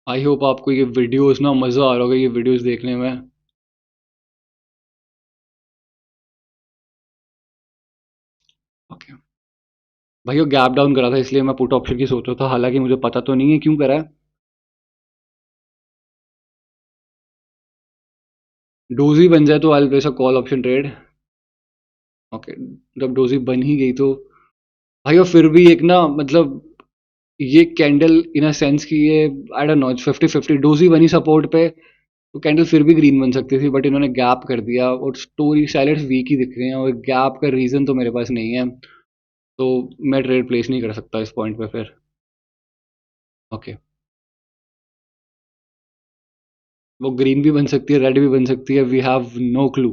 I hope आपको ये वीडियोस ना मज़ा आ रहा होगा ये वीडियोस देखने में। ओके भाइयों गैप डाउन करा था इसलिए मैं पुट ऑप्शन की सोच रहा था, हालांकि मुझे पता तो नहीं है क्यों करा है। डोजी बन जाए तो I will place a call option trade. Okay, जब डोजी बन ही गई तो भाइयों फिर भी एक ना मतलब ये कैंडल इन अ सेंस कि ये आई डोंट नो 50-50 डोजी बनी सपोर्ट पे तो कैंडल फिर भी ग्रीन बन सकती थी बट इन्होंने गैप कर दिया और स्टोरी सैलड्स वीक ही दिख रहे हैं और गैप का रीज़न तो मेरे पास नहीं है। तो मैं ट्रेड प्लेस नहीं कर सकता इस पॉइंट पे फिर। ओके, वो ग्रीन भी बन सकती है रेड भी बन सकती है, we have no clue.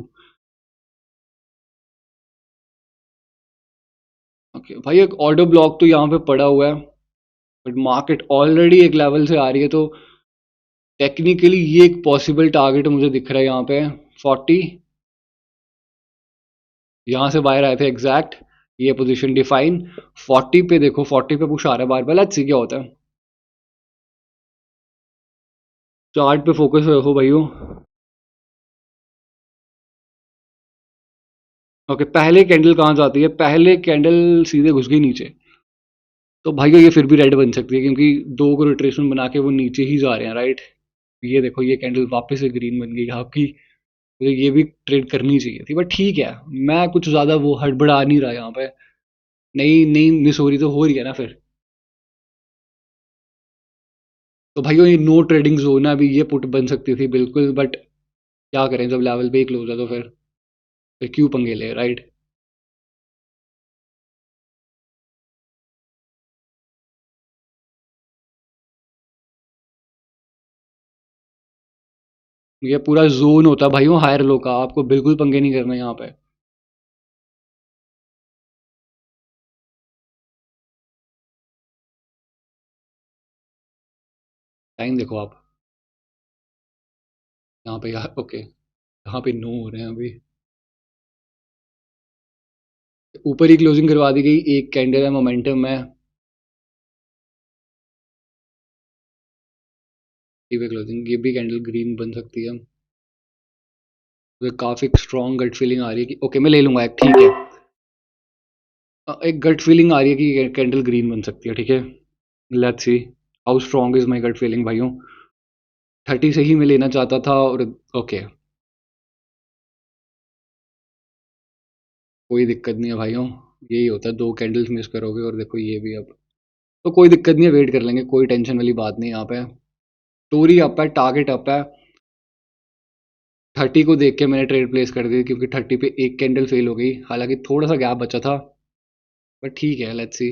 Okay भाई एक ऑर्डर ब्लॉक तो यहाँ पे पड़ा हुआ है बट मार्केट ऑलरेडी एक लेवल से आ रही है तो टेक्निकली ये एक पॉसिबल टारगेट मुझे दिख रहा है यहाँ पे 40। यहाँ से बाहर आए थे एग्जैक्ट, ये पोजीशन डिफाइन 40 पे। देखो 40 पे पुश आ रहा है बार बार, लेट्स सी क्या होता है। चार्ट पे फोकस रखो भाइयों। ओके पहले कैंडल कहाँ जाती है, पहले कैंडल सीधे घुस गई नीचे। तो भाइयों ये फिर भी रेड बन सकती है क्योंकि दो को रोटेशन बना के वो नीचे ही जा रहे हैं, राइट। ये देखो ये कैंडल वापस से ग्रीन बन गई आपकी। मुझे ये भी ट्रेड करनी चाहिए थी बट ठीक है, मैं कुछ ज़्यादा वो हड़बड़ा नहीं रहा यहाँ पे। नहीं नहीं मिस हो रही तो हो रही है ना फिर। तो भाइयों ये नो ट्रेडिंग जोन है, अभी ये पुट बन सकती थी बिल्कुल बट क्या करें जब लेवल पे ही क्लोज है तो फिर क्यों पंगे ले, राइट। ये पूरा जोन होता है भाइयों हायर लो का, आपको बिल्कुल पंगे नहीं करना यहाँ पे। टाइम देखो आप, यहाँ पे यार ओके यहाँ पे नो हो रहे हैं अभी। ऊपर ही क्लोजिंग करवा दी गई, एक कैंडल है मोमेंटम है, ये भी क्लोजिंग, ये भी कैंडल ग्रीन बन सकती है। मुझे काफी स्ट्रॉन्ग गट फीलिंग आ रही है कि ओके मैं ले लूंगा एक, ठीक है। एक गट फीलिंग आ रही है कि कैंडल ग्रीन बन सकती है, ठीक है। Let's see how strong is my gut feeling भाइयों। 30 से ही मैं लेना चाहता था और ओके, कोई दिक्कत नहीं है भाइयों। यही होता है, 2 कैंडल्स मिस करोगे और देखो ये भी अब। तो कोई दिक्कत नहीं है, वेट कर लेंगे, कोई टेंशन वाली बात नहीं यहाँ पे। स्टोरी अप है, टारगेट अप है। 30 को देख के मैंने ट्रेड प्लेस कर दी क्योंकि 30 पे एक कैंडल फेल हो गई, हालांकि थोड़ा सा गैप बचा था, बट ठीक है, लेट्स सी।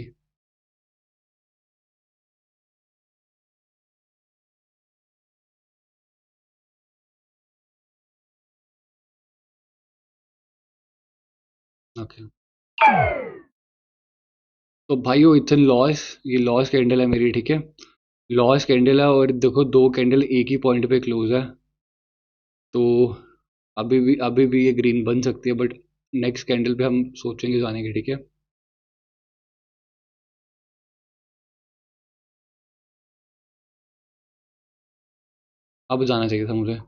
ओके, तो भाइयों इट्स एन लॉस, ये लॉस कैंडल है मेरी, ठीक है। लॉस कैंडल है और देखो 2 कैंडल एक ही पॉइंट पे क्लोज है, तो अभी भी ये ग्रीन बन सकती है, बट नेक्स्ट कैंडल पे हम सोचेंगे जाने की, ठीक है। अब जाना चाहिए था मुझे।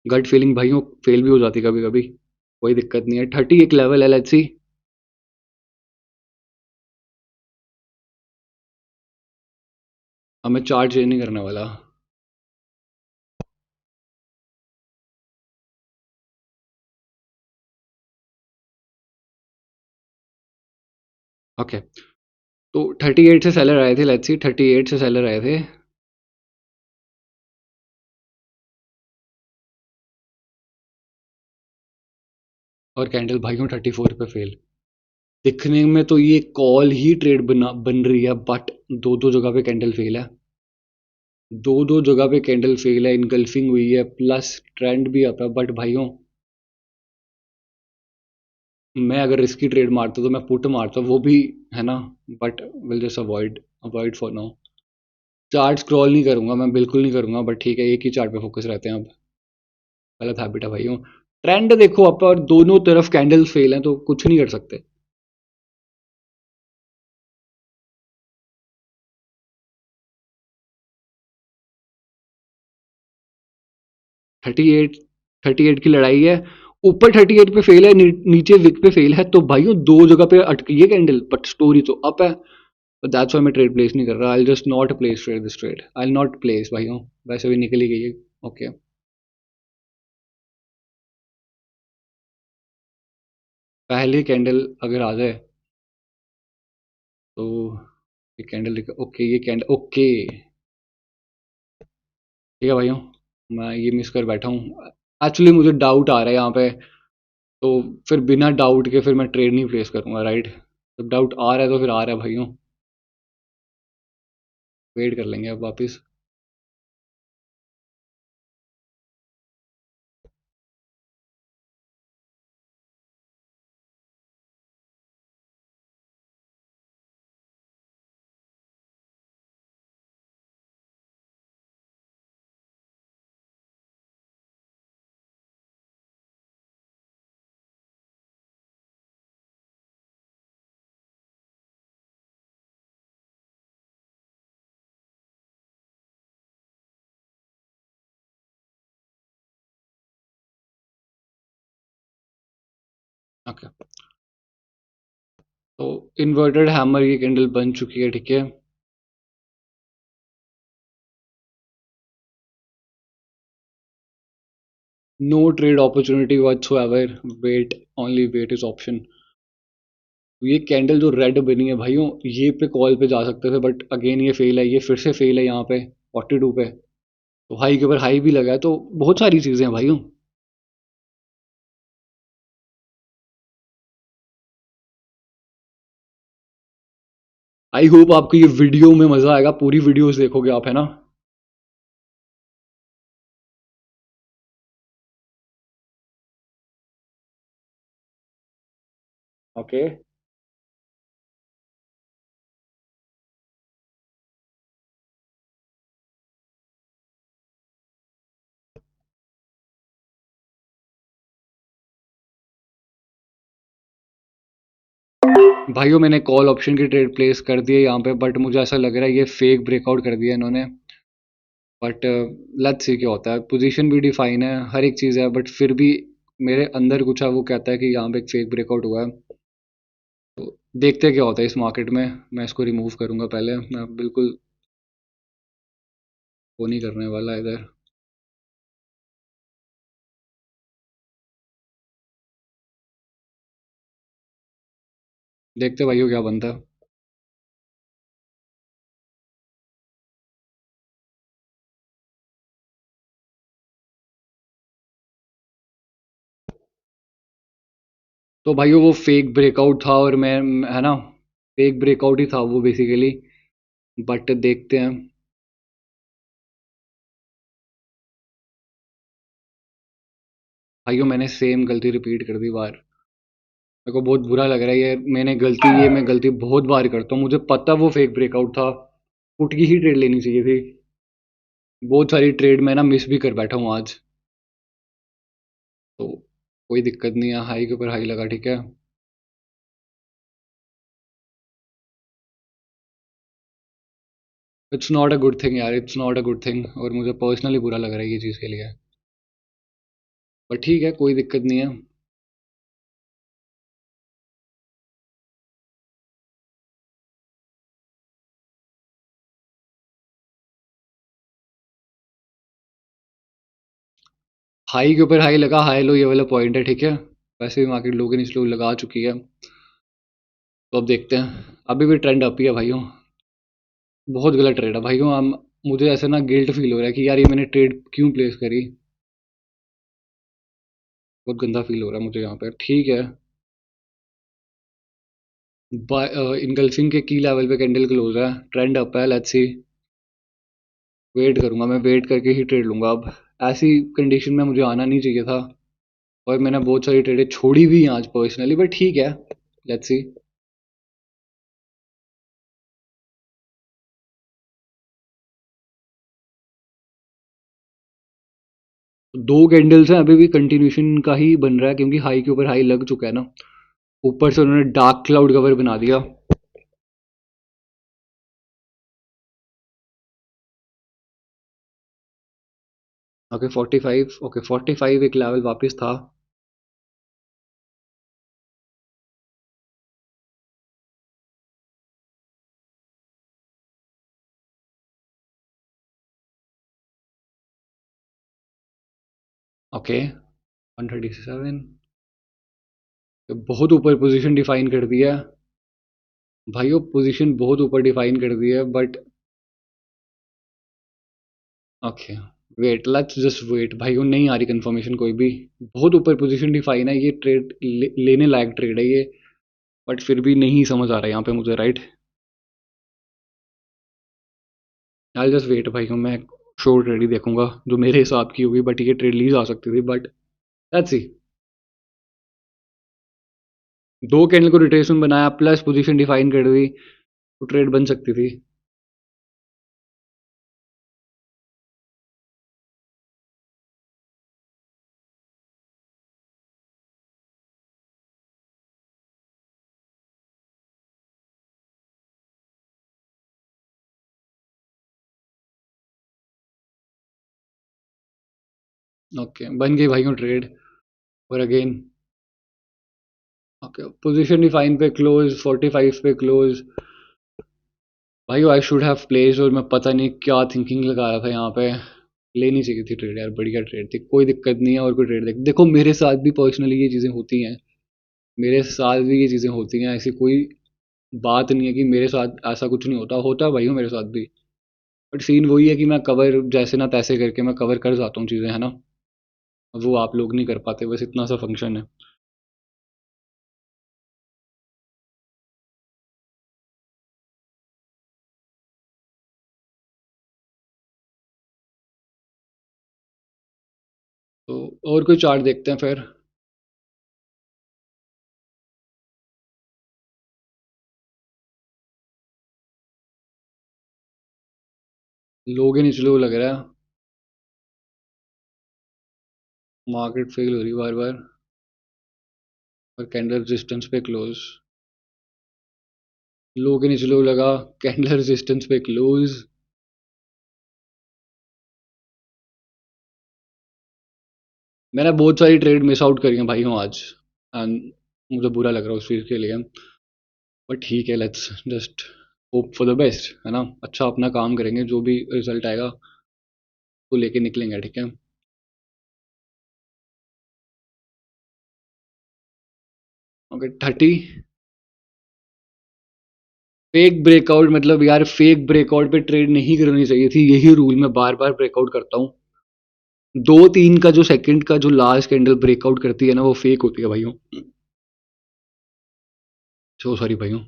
गट फीलिंग भाइयों फेल भी हो जाती कभी कभी, कोई दिक्कत नहीं है। 30 एक लेवल है, लेट्स सी। अब मैं चार्ट चेंज नहीं करने वाला। ओके, तो 38 से सेलर आए थे, लेट्स सी 38 से सेलर आए थे। और कैंडल भाइयों 34 पे फेल। दिखने में तो ये कॉल ही ट्रेड बन रही है, बट दो दो जगह पे कैंडल फेल है, दो दो जगह पे कैंडल फेल है, इनगल्फिंग हुई है, प्लस ट्रेंड भी अप है, बट भाइयों मैं अगर रिस्की ट्रेड मारता तो मैं पुट मारता, वो भी है ना, but will just avoid avoid for now. Chart scroll नहीं करूंगा, मैं बिल्कुल नहीं करूंगा, बट ठीक है, एक ही चार्ट पे फोकस रहते हैं अब। गलत हैबिट है भाइयों। ट्रेंड देखो आप, और दोनों तरफ कैंडल्स फेल हैं तो कुछ नहीं कर सकते। 38, 38 की लड़ाई है, ऊपर 38 पे फेल है, नीचे विक पे फेल है, तो भाइयों दो जगह पे अटकी है कैंडल, बट स्टोरी तो अप है। दैट्स व्हाई मैं ट्रेड प्लेस नहीं कर रहा, I just not place trade this trade, I not place भाइयों। वैसे भी निकल ही गई है। ओके, पहली कैंडल अगर आ जाए तो ये कैंडल, ओके ये कैंडल ओके, ठीक है भाइयों, मैं ये मिस कर बैठा हूँ। एक्चुअली मुझे डाउट आ रहा है यहाँ पे, तो फिर बिना डाउट के फिर मैं ट्रेड नहीं प्लेस करूँगा, राइट। जब डाउट आ रहा है तो फिर आ रहा है भाइयों, वेट कर लेंगे अब वापस। ओके, तो इन्वर्टेड हैमर की कैंडल बन चुकी है, ठीक है। No trade opportunity whatsoever, wait, only wait is option. ये कैंडल जो रेड बनी है भाइयों, ये पे कॉल पे जा सकते थे, बट अगेन ये फेल है, ये फिर से फेल है यहाँ पे 42 पे, तो हाई के ऊपर हाई भी लगा है, तो बहुत सारी चीज़ें हैं भाइयों। आई होप आपको ये वीडियो में मज़ा आएगा, पूरी वीडियोस देखोगे आप, है ना। ओके, भाइयों मैंने कॉल ऑप्शन की ट्रेड प्लेस कर दी है यहाँ पे, बट मुझे ऐसा लग रहा है ये फेक ब्रेकआउट कर दिया इन्होंने। बट लेट्स सी क्या होता है। पोजीशन भी डिफाइन है, हर एक चीज़ है, बट फिर भी मेरे अंदर कुछ है वो कहता है कि यहाँ पे एक फेक ब्रेकआउट हुआ है। तो देखते हैं क्या होता है इस मार्केट में। मैं इसको रिमूव करूँगा पहले, मैं बिल्कुल वो नहीं करने वाला इधर। देखते हैं भाइयों क्या बनता है। तो भाइयों वो फेक ब्रेकआउट था, और मैं है ना, फेक ब्रेकआउट ही था वो बेसिकली। बट देखते हैं। भाइयों मैंने सेम गलती रिपीट कर दी बार। मेरे को बहुत बुरा लग रहा है ये, मैं गलती बहुत बार करता हूँ। मुझे पता वो फेक ब्रेकआउट था, पुट की ही ट्रेड लेनी चाहिए थी। बहुत सारी ट्रेड मैं ना मिस भी कर बैठा हूँ आज। तो कोई दिक्कत नहीं है, हाई के ऊपर हाई लगा, ठीक है। It's not a good thing यार, it's not a good thing, और मुझे पर्सनली बुरा लग रहा है ये चीज़ के लिए। पर ठीक है, कोई दिक्कत नहीं है। हाई के ऊपर हाई लगा, हाई लो ये वाला पॉइंट है, ठीक है। वैसे भी मार्केट लो के नीचे लो लगा चुकी है। तो अब देखते हैं, अभी भी ट्रेंड अप ही है भाइयों। बहुत गलत ट्रेड है भाइयों। हम मुझे ऐसे ना गिल्ट फील हो रहा है कि यार ये मैंने ट्रेड क्यों प्लेस करी। बहुत गंदा फील हो रहा है मुझे यहाँ पे, ठीक है। इनगल्फिंग के की लेवल पे कैंडल क्लोज है, ट्रेंड अप है, लेट्स सी। वेट करूंगा, मैं वेट करके ही ट्रेड लूंगा अब। ऐसी कंडीशन में मुझे आना नहीं चाहिए था, और मैंने बहुत सारी ट्रेडें छोड़ी भी हैं आज पर्सनली, बट ठीक है, लेट्स सी। दो कैंडल्स हैं अभी भी, कंटिन्यूशन का ही बन रहा है, क्योंकि हाई के ऊपर हाई लग चुका है ना। ऊपर से उन्होंने डार्क क्लाउड कवर बना दिया। ओके 45, ओके 45 एक लेवल वापस था। ओके 137। बहुत ऊपर पोजीशन डिफाइन कर दिया। भाइयों पोजीशन बहुत ऊपर डिफाइन कर दी है, but okay, wait, let's just wait भाइयों, नहीं आ रही कंफर्मेशन कोई भी। बहुत ऊपर पोजीशन डिफाइन है, ये ट्रेड लेने लायक ट्रेड है ये। बट फिर भी नहीं समझ आ रहा है यहाँ पे मुझे, राइट। आई जस्ट वेट भाइयों, मैं शोर ट्रेड ही देखूंगा जो मेरे हिसाब की होगी, बट ये ट्रेड ली जा सकती थी, बट लेट्स सी। दो कैंडल को रिट्रेसमेंट बनाया, प्लस पोजीशन डिफाइन कर दी, तो ट्रेड बन सकती थी। ओके बन गई भाइयों ट्रेड। और अगेन ओके, पोजीशन डिफाइन पे क्लोज, 45 पे क्लोज। भाई आई शुड हैव प्लेस, और मैं पता नहीं क्या थिंकिंग लगाया था यहाँ पे। लेनी चाहिए थी ट्रेड यार, बढ़िया ट्रेड थी, कोई दिक्कत नहीं है। और कोई ट्रेड देखो, मेरे साथ भी पर्सनली ये चीज़ें होती हैं। मेरे साथ भी ये चीज़ें होती हैं, ऐसी कोई बात नहीं है कि मेरे साथ ऐसा कुछ नहीं होता, होता है भाई मेरे साथ भी। बट सीन वही है कि मैं कवर जैसे ना तैसे करके मैं कवर कर जाता हूँ चीज़ें, है ना। वो आप लोग नहीं कर पाते, बस इतना सा फंक्शन है। तो और कोई चार्ट देखते हैं फिर। लोग ही निचले वो लग रहा है। मार्केट फेल हो रही है बार बार, और कैंडल रेजिस्टेंस पे क्लोज। लो के नीचे लो लगा, कैंडल रेजिस्टेंस पे क्लोज। मैंने बहुत सारी ट्रेड मिस आउट करी हैं भाई हूँ आज, एंड मुझे बुरा लग रहा है उस चीज़ के लिए। बट ठीक है, let's just hope for the best, है ना। अच्छा अपना काम करेंगे, जो भी रिजल्ट आएगा वो लेके निकलेंगे, ठीक है। ओके 30। फेक ब्रेकआउट मतलब यार, फेक ब्रेकआउट पे ट्रेड नहीं करनी चाहिए थी, यही रूल मैं बार बार ब्रेकआउट करता हूँ। 2-3 का जो सेकंड का जो लास्ट कैंडल ब्रेकआउट करती है ना, वो फेक होती है भाइयों। सो सॉरी भाइयों।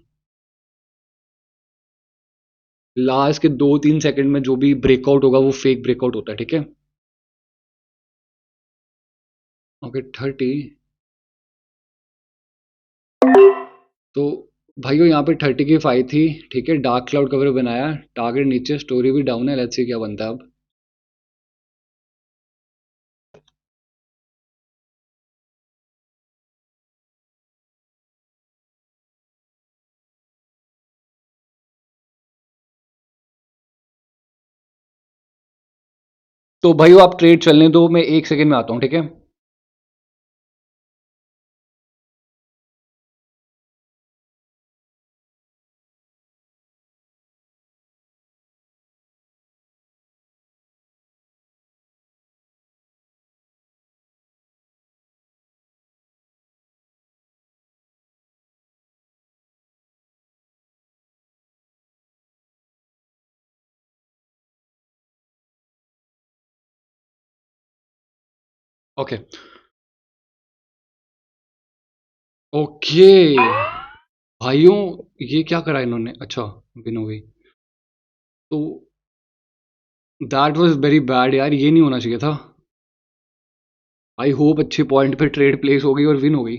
लास्ट के 2-3 सेकंड में जो भी ब्रेकआउट होगा वो फेक ब्रेकआउट होता है, ठीक है। ओके 30। तो भाइयों यहाँ पे 30 की फाई थी, ठीक है। डार्क क्लाउड कवर बनाया, टारगेट नीचे, स्टोरी भी डाउन है, लेट्स सी क्या बनता है अब। तो भाइयों आप ट्रेड चलने दो, मैं 1 सेकंड में आता हूँ, ठीक है। ओके ओके भाइयों, ये क्या करा इन्होंने, अच्छा विन हो गई। तो दैट वाज वेरी बैड यार, ये नहीं होना चाहिए था। आई होप अच्छे पॉइंट पे ट्रेड प्लेस हो गई और विन हो गई।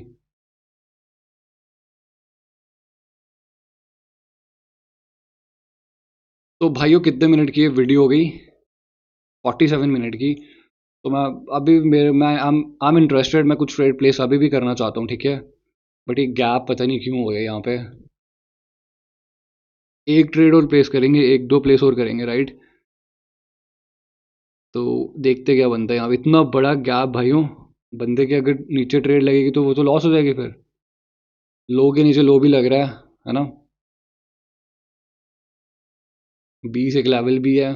तो भाइयों कितने मिनट की ये वीडियो हो गई? 47 मिनट की। तो मैं अभी मेरे मैं आई एम इंटरेस्टेड, मैं कुछ ट्रेड प्लेस अभी भी करना चाहता हूँ, ठीक है। बट ये गैप पता नहीं क्यों हो गया यहाँ पे। एक ट्रेड और प्लेस करेंगे, एक दो प्लेस और करेंगे, राइट। तो देखते क्या बनता है यहाँ पे, इतना बड़ा गैप भाइयों। बंदे की अगर नीचे ट्रेड लगेगी तो वो तो लॉस हो जाएगी फिर। लो के नीचे लो भी लग रहा है ना। 20 एक लेवल भी है,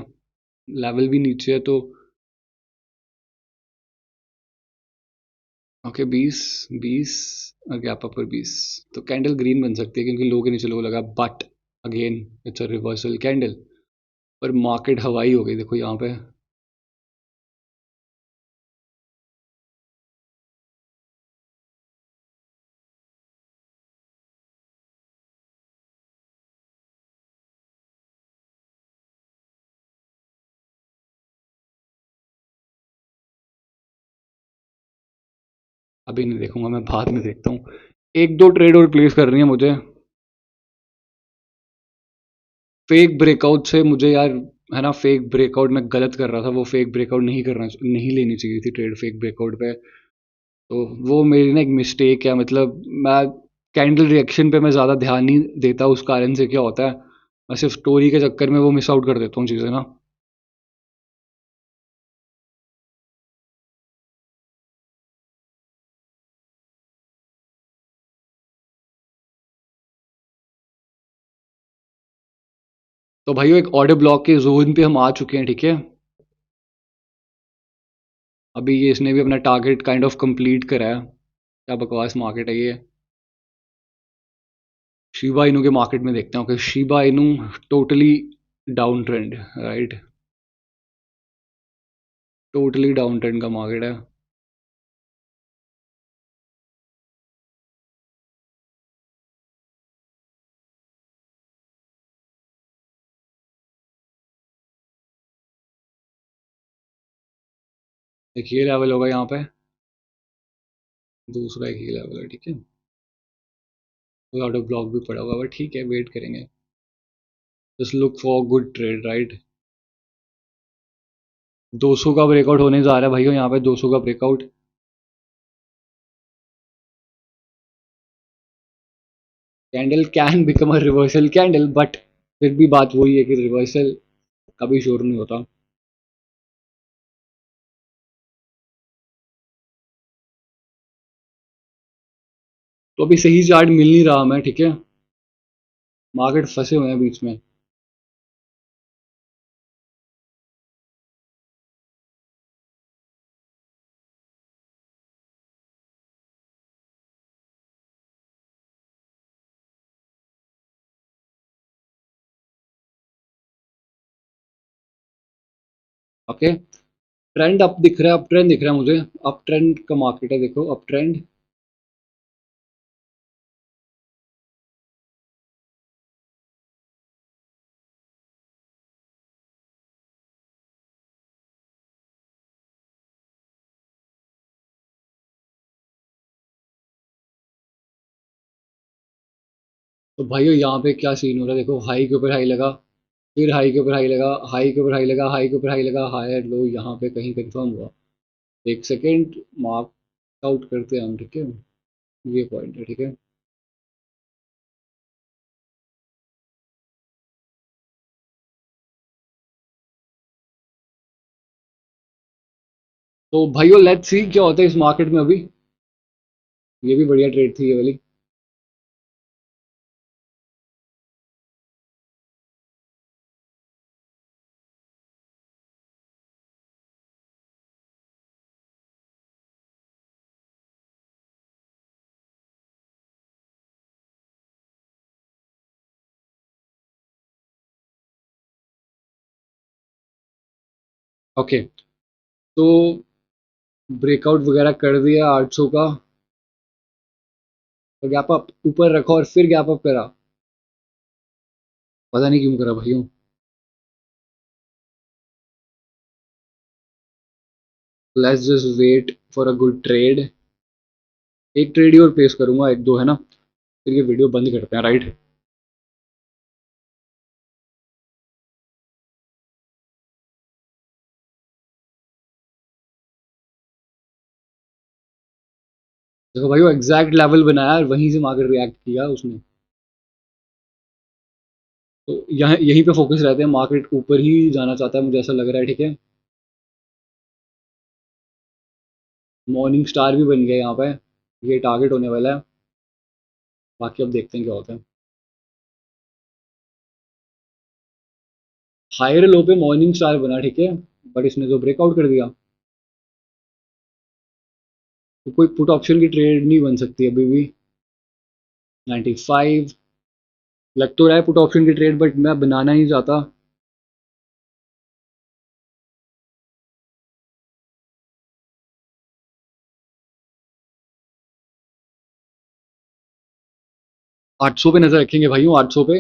लेवल भी नीचे है तो। ओके 20, 20 गैप अपर 20। तो कैंडल ग्रीन बन सकती है क्योंकि लो के नीचे लो लगा, but again it's a reversal candle. पर मार्केट हवाई हो गई देखो यहाँ पे। अभी नहीं देखूंगा, मैं बाद में देखता हूँ। एक दो ट्रेड और प्लेस करनी है मुझे। फेक ब्रेकआउट से मुझे यार, है ना, फेक ब्रेकआउट मैं गलत कर रहा था, वो फेक ब्रेकआउट नहीं लेनी चाहिए थी ट्रेड फेक ब्रेकआउट पे। तो वो मेरी ना एक मिस्टेक है, मतलब मैं कैंडल रिएक्शन पे मैं ज़्यादा ध्यान नहीं देता, उस कारण से क्या होता है, मैं सिर्फ स्टोरी के चक्कर में वो मिस आउट कर देता हूँ चीज़ें ना। तो भाइयों एक ऑर्डर ब्लॉक के जोन पे हम आ चुके हैं, ठीक है। अभी ये इसने भी अपना टारगेट काइंड ऑफ कंप्लीट करा है। क्या बकवास मार्केट है ये। शिबा इनू के मार्केट में देखते हैं। Okay Shiba Inu totally down trend, right. Totally down trend का मार्केट है। एक ये लेवल होगा यहाँ पे, दूसरा एक ये लेवल है, ठीक है। कोई ऑर्डर ब्लॉक भी पड़ा हुआ है, ठीक है, वेट करेंगे। Just look for good trade, right. 200 का ब्रेकआउट होने जा रहा है भाइयों, यहाँ पे 200 का breakout. Candle can become a reversal candle, but फिर भी बात वही है कि रिवर्सल कभी श्योर नहीं होता। तो अभी सही चार्ट मिल नहीं रहा हमें, ठीक है, मार्केट फंसे हुए हैं बीच में। ओके, ट्रेंड अप दिख रहा है, अप ट्रेंड दिख रहा है मुझे, अप ट्रेंड का मार्केट है, देखो अप ट्रेंड। तो भाइयों यहाँ पे क्या सीन हो रहा है, देखो हाई के ऊपर हाई लगा, फिर हाई के ऊपर हाई लगा, हाई के ऊपर हाई लगा, हाई के ऊपर हाई लगा, हायर लो यहाँ पे कहीं कंफर्म हुआ। एक सेकेंड, मार्क आउट करते हैं हम, ठीक है, ये पॉइंट है, ठीक है। तो भाइयों लेट्स सी क्या होता है इस मार्केट में अभी। ये भी बढ़िया ट्रेड थी ये वाली। ओके, तो ब्रेकआउट वगैरह कर दिया 800 का, तो गैप अप ऊपर रखा और फिर गैप अप करा, पता नहीं क्यों करा भाइयों। Let's just wait for a good trade. एक ट्रेड ही और प्लेस करूंगा, एक दो है ना, फिर ये वीडियो बंद करते हैं, राइट। देखो भाइयों एग्जैक्ट लेवल बनाया और वहीं से मार्केट रिएक्ट किया उसने। तो यहाँ यहीं पे फोकस रहते हैं, मार्केट ऊपर ही जाना चाहता है, मुझे ऐसा लग रहा है, ठीक है। मॉर्निंग स्टार भी बन गया यहाँ पे, ये टारगेट होने वाला है, बाकी अब देखते हैं क्या होता है। हायर लो पे मॉर्निंग स्टार बना, ठीक है, बट इसने तो ब्रेकआउट कर दिया। तो कोई पुट ऑप्शन की ट्रेड नहीं बन सकती अभी भी। 95 लग तो रहा है पुट ऑप्शन की ट्रेड, बट मैं बनाना ही चाहता। 800 पे नजर रखेंगे भाइयों, 800 पे।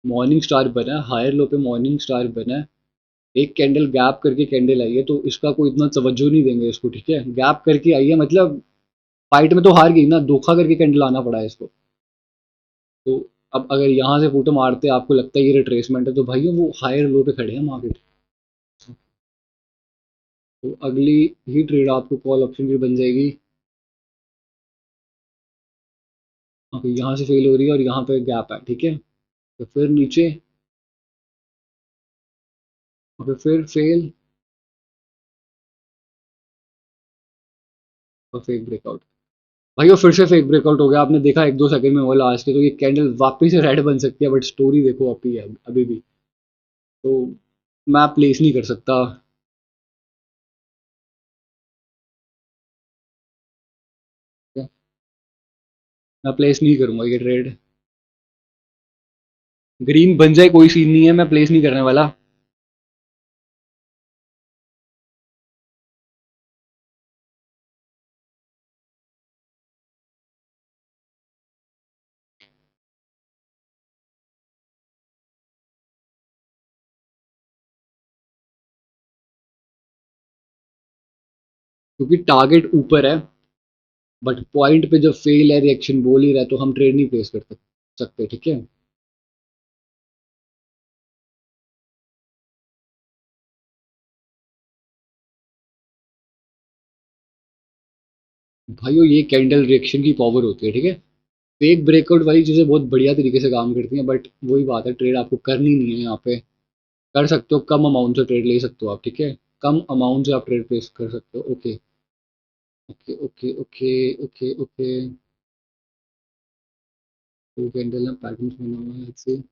मॉर्निंग स्टार बना है, हायर लो पे मॉर्निंग स्टार बना है, एक कैंडल गैप करके कैंडल आई है, तो इसका कोई इतना तवज्जो नहीं देंगे इसको, ठीक है, गैप करके आई है मतलब फाइट में तो हार गई ना, धोखा करके कैंडल आना पड़ा है इसको। तो अब अगर यहाँ से फूटो मारते आपको लगता है ये रिट्रेसमेंट है, तो भाइयों वो हायर लो पे खड़े हैं मार्केट। तो अगली ही ट्रेड आपको कॉल ऑप्शन की बन जाएगी। ओके, यहाँ से फेल हो रही है और यहाँ पे गैप है, ठीक है, तो फिर नीचे और फिर फेल और फेक ब्रेकआउट। भाई फिर से फेक ब्रेकआउट हो गया, आपने देखा एक दो सेकंड में वो लास्ट के, तो ये कैंडल वापस से रेड बन सकती है, बट स्टोरी देखो अभी है अभी भी। तो मैं प्लेस नहीं कर सकता। मैं प्लेस नहीं करूंगा ये ट्रेड। ग्रीन बन जाए कोई सीन नहीं है, मैं प्लेस नहीं करने वाला। क्योंकि टारगेट ऊपर है, बट पॉइंट पे जब फेल है, रिएक्शन बोल ही रहा है, तो हम ट्रेड नहीं प्लेस कर सकते, ठीक है। भाइयों ये कैंडल रिएक्शन की पावर होती है, ठीक है। फेक ब्रेकआउट वाली चीज़ें बहुत बढ़िया तरीके से काम करती हैं, बट वही बात है, ट्रेड आपको करनी नहीं है यहाँ पे। कर सकते हो, कम अमाउंट से ट्रेड ले सकते हो आप, ठीक है। कम अमाउंट से आप ट्रेड प्लेस कर सकते हो। Okay okay okay okay okay okay. Two candle में पैटर्न बना हुआ है ऐसे।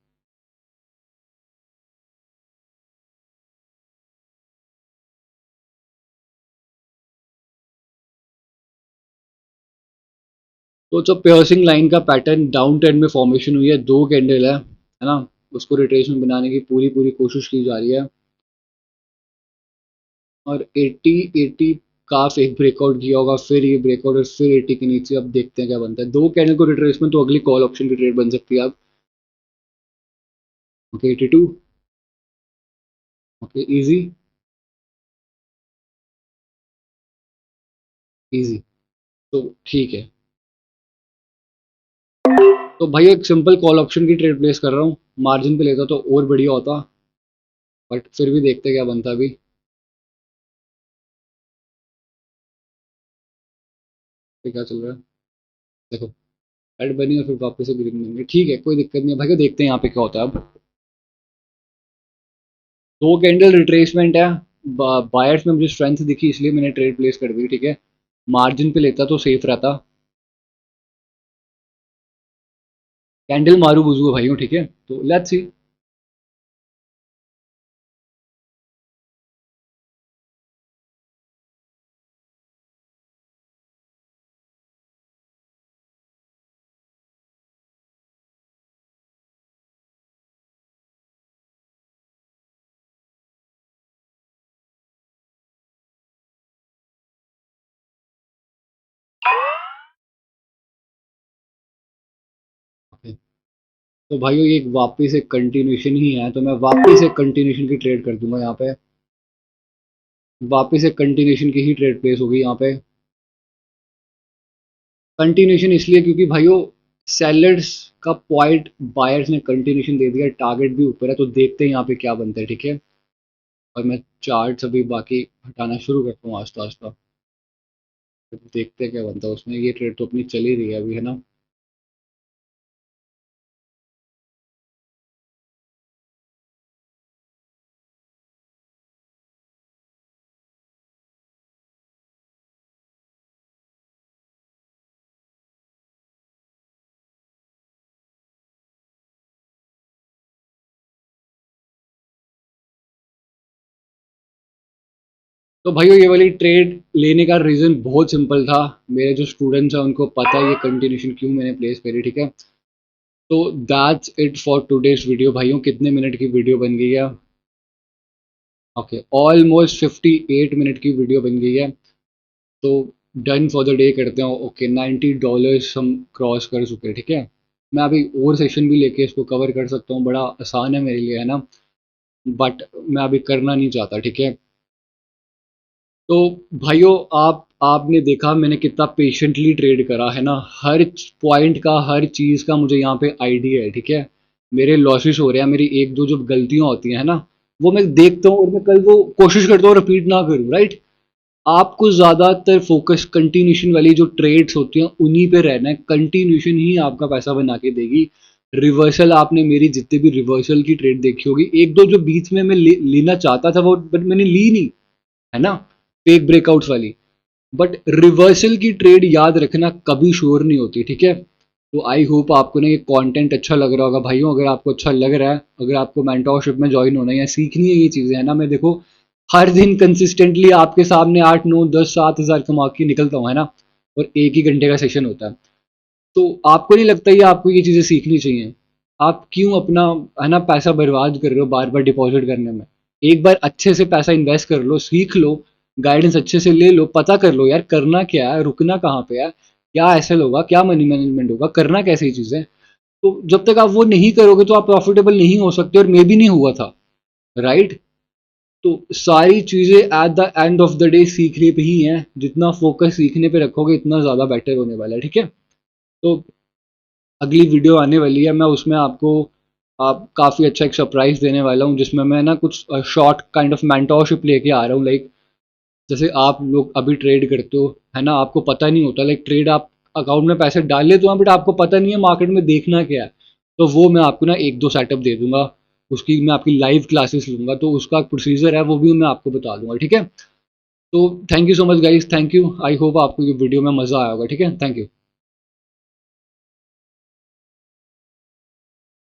तो जो पियर्सिंग लाइन का पैटर्न डाउन ट्रेंड में फॉर्मेशन हुई है, दो कैंडल है ना। उसको रिट्रेसमेंट बनाने की पूरी पूरी कोशिश की जा रही है। और 80 80 का फेक ब्रेकआउट किया होगा, फिर ये ब्रेकआउट और फिर 80 के नीचे। अब देखते हैं क्या बनता है। दो कैंडल को रिट्रेसमेंट, तो अगली कॉल ऑप्शन की ट्रेड बन सकती है अब। ओके 82। Okay easy easy. तो ठीक है। तो भाई एक सिंपल कॉल ऑप्शन की ट्रेड प्लेस कर रहा हूँ। मार्जिन पे लेता तो और बढ़िया होता, बट फिर भी देखते हैं क्या बनता है अभी। फिर क्या चल रहा है देखो। रेड बनी और फिर वापस से ग्रीन बनी, ठीक है, कोई दिक्कत नहीं है भाई को। देखते हैं यहाँ पे क्या होता है अब। दो कैंडल रिट्रेसमेंट है। बायर्स में मुझे स्ट्रेंथ दिखी, इसलिए मैंने ट्रेड प्लेस कर दी, ठीक है। मार्जिन पे लेता तो सेफ रहता। कैंडल मारू बुझू भाइयों, ठीक है, तो लेट्स सी। तो भाइयों ये एक वापस एक कंटिन्यूशन ही है, तो मैं वापस एक कंटिन्यूशन की ट्रेड कर दूंगा यहाँ पे। वापस एक कंटिन्यूशन की ही ट्रेड प्लेस होगी यहाँ पे। कंटिन्यूशन इसलिए क्योंकि भाइयों सेलर्स का पॉइंट बायर्स ने कंटिन्यूशन दे दिया, टारगेट भी ऊपर है, तो देखते हैं यहाँ पे क्या बनता है, ठीक है। और मैं चार्ट अभी बाकी हटाना शुरू करता हूँ आस्ता आस्ता। तो देखते हैं क्या बनता है उसमें। ये ट्रेड तो अपनी चल ही रही है अभी, है ना। तो भाइयों ये वाली ट्रेड लेने का रीज़न बहुत सिंपल था। मेरे जो स्टूडेंट्स हैं उनको पता है ये कंटिन्यूशन क्यों मैंने प्लेस करी, ठीक है। तो that's it for today's video भाइयों। कितने मिनट की वीडियो बन गई है? ओके, ऑलमोस्ट 58 मिनट की वीडियो बन गई है। तो डन फॉर द डे करते हैं। ओके, $90 हम क्रॉस कर चुके हैं, ठीक है। मैं अभी और सेशन भी लेके इसको कवर कर सकता हूँ, बड़ा आसान है मेरे लिए, है ना। बट मैं अभी करना नहीं चाहता, ठीक है। तो भाइयों आपने देखा मैंने कितना पेशेंटली ट्रेड करा, है ना। हर पॉइंट का, हर चीज़ का मुझे यहाँ पे आइडिया है, ठीक है। मेरे लॉसेस हो रहे हैं, मेरी एक दो जो गलतियाँ होती हैं, है ना, वो मैं देखता हूँ और मैं कल वो कोशिश करता हूँ रिपीट ना करूँ, राइट। आपको ज़्यादातर फोकस कंटिन्यूशन वाली जो ट्रेड्स होती हैं उन्हीं पे रहना है। कंटिन्यूशन ही आपका पैसा बना के देगी। रिवर्सल, आपने मेरी जितने भी रिवर्सल की ट्रेड देखी होगी, एक दो जो बीच में मैं लेना चाहता था वो, बट मैंने ली नहीं, है ना, फेक ब्रेकआउट्स वाली। बट रिवर्सल की ट्रेड याद रखना कभी श्योर नहीं होती, ठीक है। तो आई होप आपको ना ये कंटेंट अच्छा लग रहा होगा भाइयों। अगर आपको अच्छा लग रहा है, अगर आपको मेंटोरशिप में ज्वाइन होना है या सीखनी है ये चीज़ें, है ना, मैं देखो हर दिन कंसिस्टेंटली आपके सामने 8 9 10 7 हज़ार कमा के निकलता हूँ, है ना। और एक ही घंटे का सेशन होता है। तो आपको नहीं लगता ये आपको ये चीज़ें सीखनी चाहिए? आप क्यों अपना, है ना, पैसा बर्बाद कर रहे हो बार बार डिपॉजिट करने में? एक बार अच्छे से पैसा इन्वेस्ट कर लो, सीख लो, गाइडेंस अच्छे से ले लो, पता कर लो यार करना क्या है, रुकना कहाँ पे है, क्या एसएल होगा, क्या मनी मैनेजमेंट होगा, करना कैसे चीज़ें। तो जब तक आप वो नहीं करोगे तो आप प्रॉफिटेबल नहीं हो सकते, और मे भी नहीं हुआ था, राइट। तो सारी चीज़ें at the end of the day सीखने पे ही हैं। जितना फोकस सीखने पे रखोगे इतना ज़्यादा बेटर होने वाला है, ठीक है। तो अगली वीडियो आने वाली है, मैं उसमें आपको आप काफ़ी अच्छा एक सरप्राइज़ देने वाला हूँ, जिसमें मैं ना कुछ शॉर्ट काइंड ऑफ मेंटोरशिप लेके आ रहा हूँ, लाइक जैसे आप लोग अभी ट्रेड करते हो, है ना, आपको पता नहीं होता, लाइक ट्रेड आप अकाउंट में पैसे डाल लेते हो बट आपको पता नहीं है मार्केट में देखना क्या है। तो वो मैं आपको ना एक दो सेटअप दे दूंगा, उसकी मैं आपकी लाइव क्लासेस लूंगा, तो उसका प्रोसीजर है वो भी मैं आपको बता दूंगा, ठीक है। तो thank you so much guys, thank you, I hope आपको ये वीडियो में मज़ा आया होगा, ठीक है, थैंक यू।